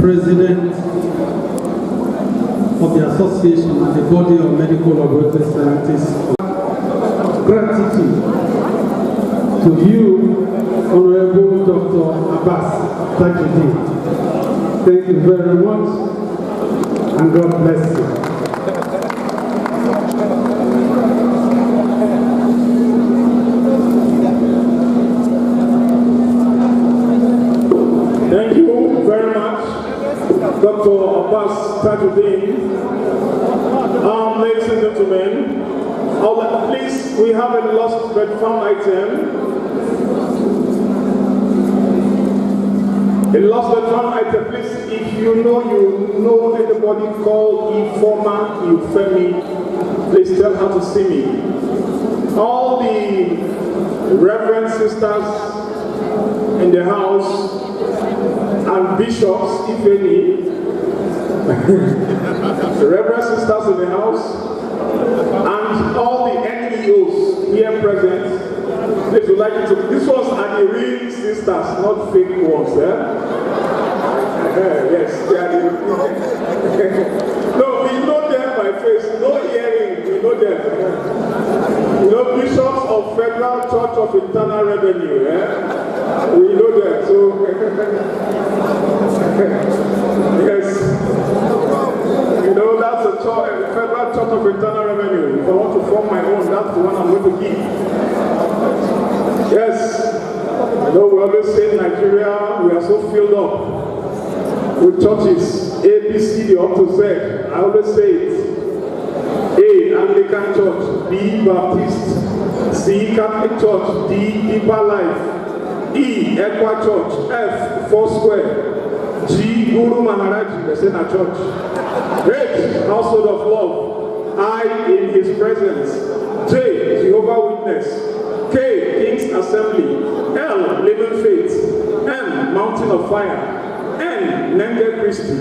President of the Association and the Body of Medical Laboratory Scientists, gratitude to you, Honorable Dr. Abbas Tajuddin. Thank you very much, and God bless you. Thank you very much, Dr. Abbas Tajuddin. Ladies and gentlemen, please, we have a lost but found item. The last but one item, please, if you know anybody called Ifoma Ifemi, please tell her to see me. All the reverend sisters in the house and bishops, if any, the reverend sisters in the house, and all the NEOs here present, please would like to. These ones are the real sisters, not fake ones. Yes, they are the. No, we know them by face, no hearing, we know them. You know, bishops of Federal Church of Internal Revenue, we know them. So, yes, you know, that's a church, Federal Church of Internal Revenue. If I want to form my own, that's the one I'm going to give. Yes, you know, we always say in Nigeria, we are so filled up with churches, A, B, C, D, up to Z. I always say it. A, Anglican Church, B, Baptist, C, Catholic Church, D, Deeper Life, E, Equa Church, F, Foursquare, G, Guru Maharaji, the Sena Church, H, Household of Love, I, in His Presence, J, Jehovah Witness, K, King's Assembly, L, Living Faith, M, Mountain of Fire, N, Nenge Christi,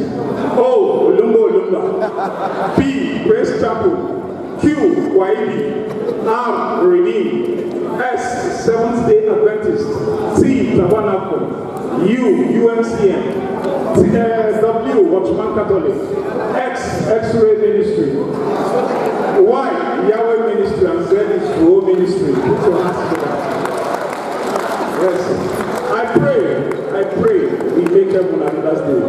O, Olumbo Olumba, P, Praise Chapel, Q, Waibi, R, Redeem, S, Seventh Day Adventist, T, Tabernacle, U, UMCM, W, Watchman Catholic, X, X-Ray Ministry, Y, Yahweh Ministry, and Z is Grow Ministry. Put your hands together. Yes. I pray we make heaven and last day.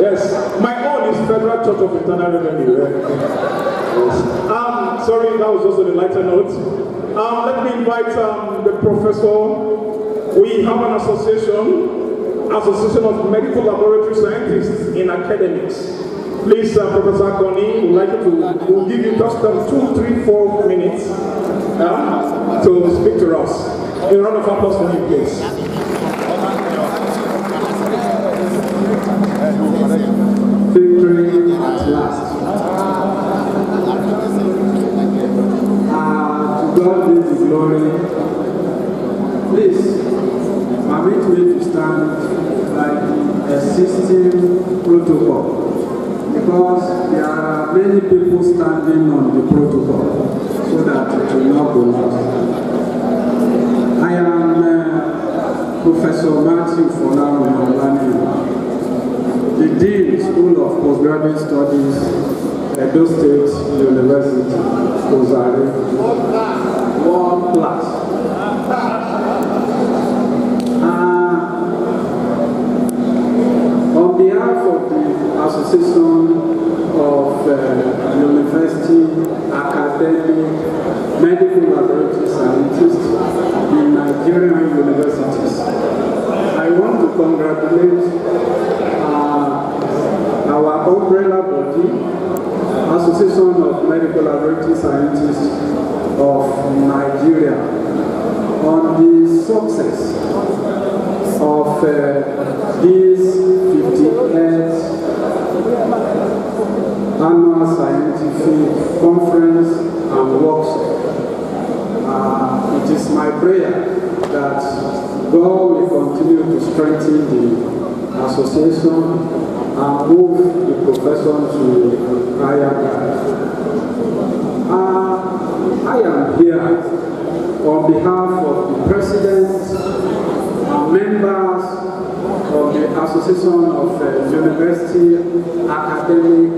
Yes. My own is Federal Church of Internal Revenue. Yes. Sorry, that was just on a lighter note. Let me invite the professor. We have an association of Medical Laboratory Scientists in Academics. Please, Professor Connie, we'll give you just 2, 3, 4 minutes to speak to us. A round of applause for him, please. Victory at last. To God be the glory. Please, permit me to stand by the existing protocol, because there are many people standing on the protocol so that it will not go lost. I am Professor Matthew Folaru, the Dean, School of Postgraduate Studies, Edo State University, Ozare, World Class. On behalf of the Association of University Academic Medical Laboratory Scientists in Nigerian universities, I want to congratulate our umbrella body, Association of Medical Laboratory Scientists of Nigeria, on the success of this 58th annual scientific conference and workshop. It is my prayer that God will continue to strengthen the association and move the profession to higher heights. I am here on behalf of the president and members of the Association of University Academic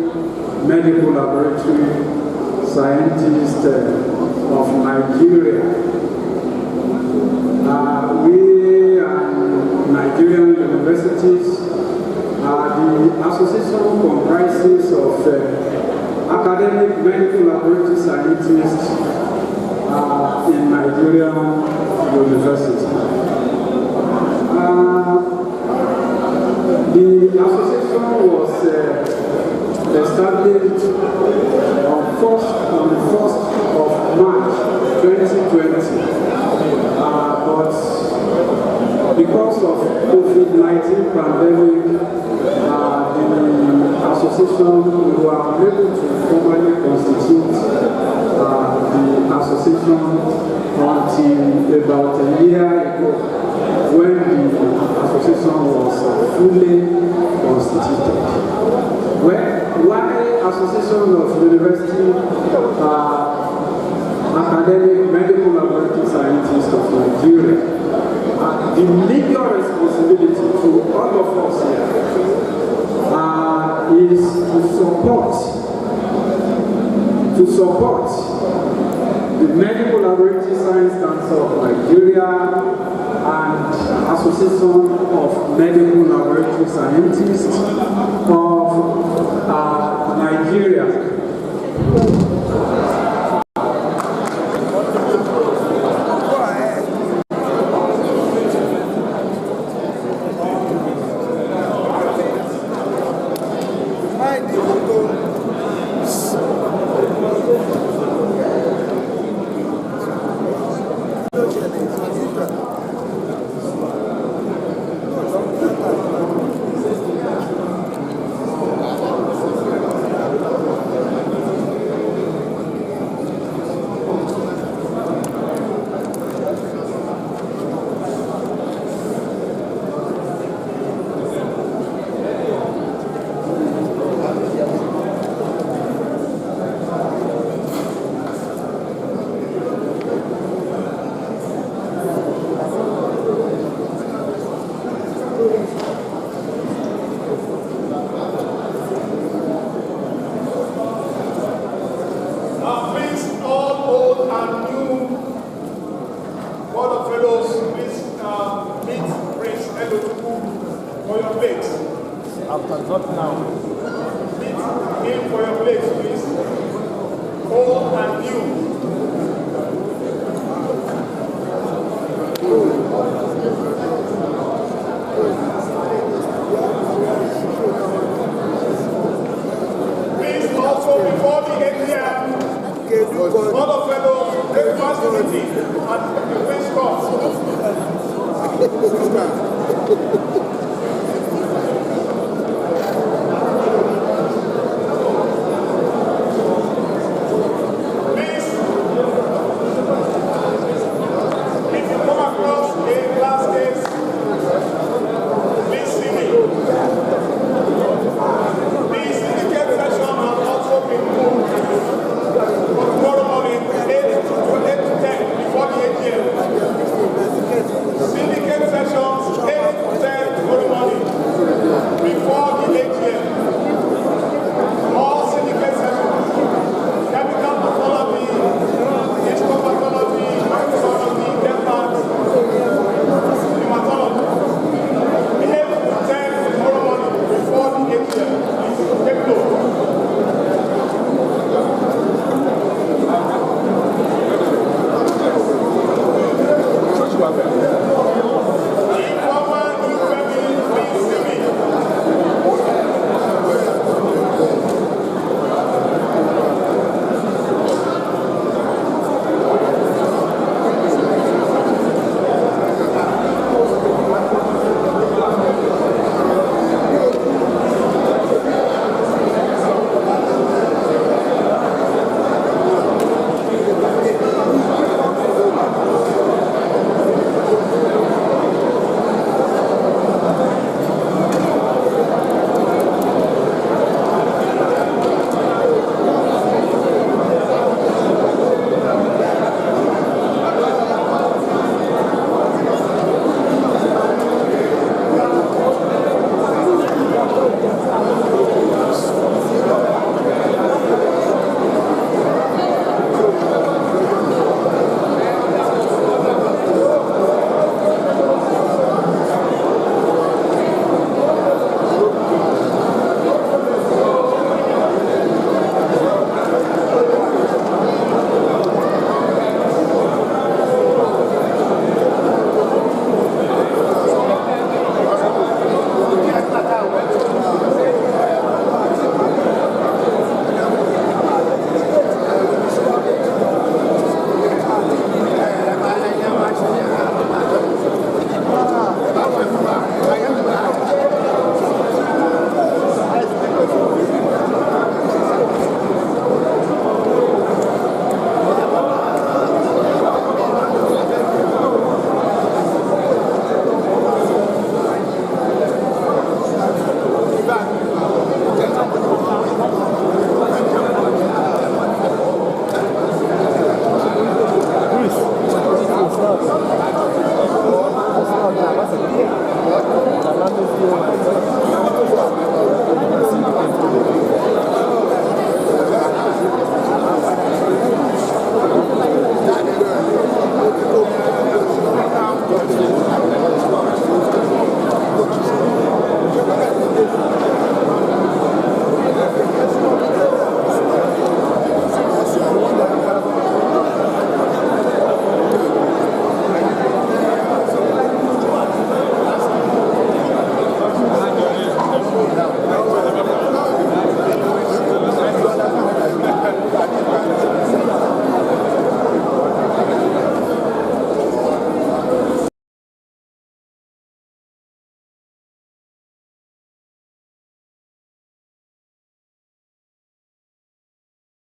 Medical Laboratory Scientists of Nigeria. We are Nigerian universities. The association comprises of academic medical laboratory scientists in Nigerian universities. The association was established on the 1st of March 2020, but because of COVID-19, until about a year ago when the association was fully constituted. Why Association of University Academic Medical Laboratory Scientists of Nigeria? The legal responsibility to all of us here is to support the Medical Laboratory Science Council of Nigeria and Association of Medical Laboratory Scientists of Nigeria. Thank you.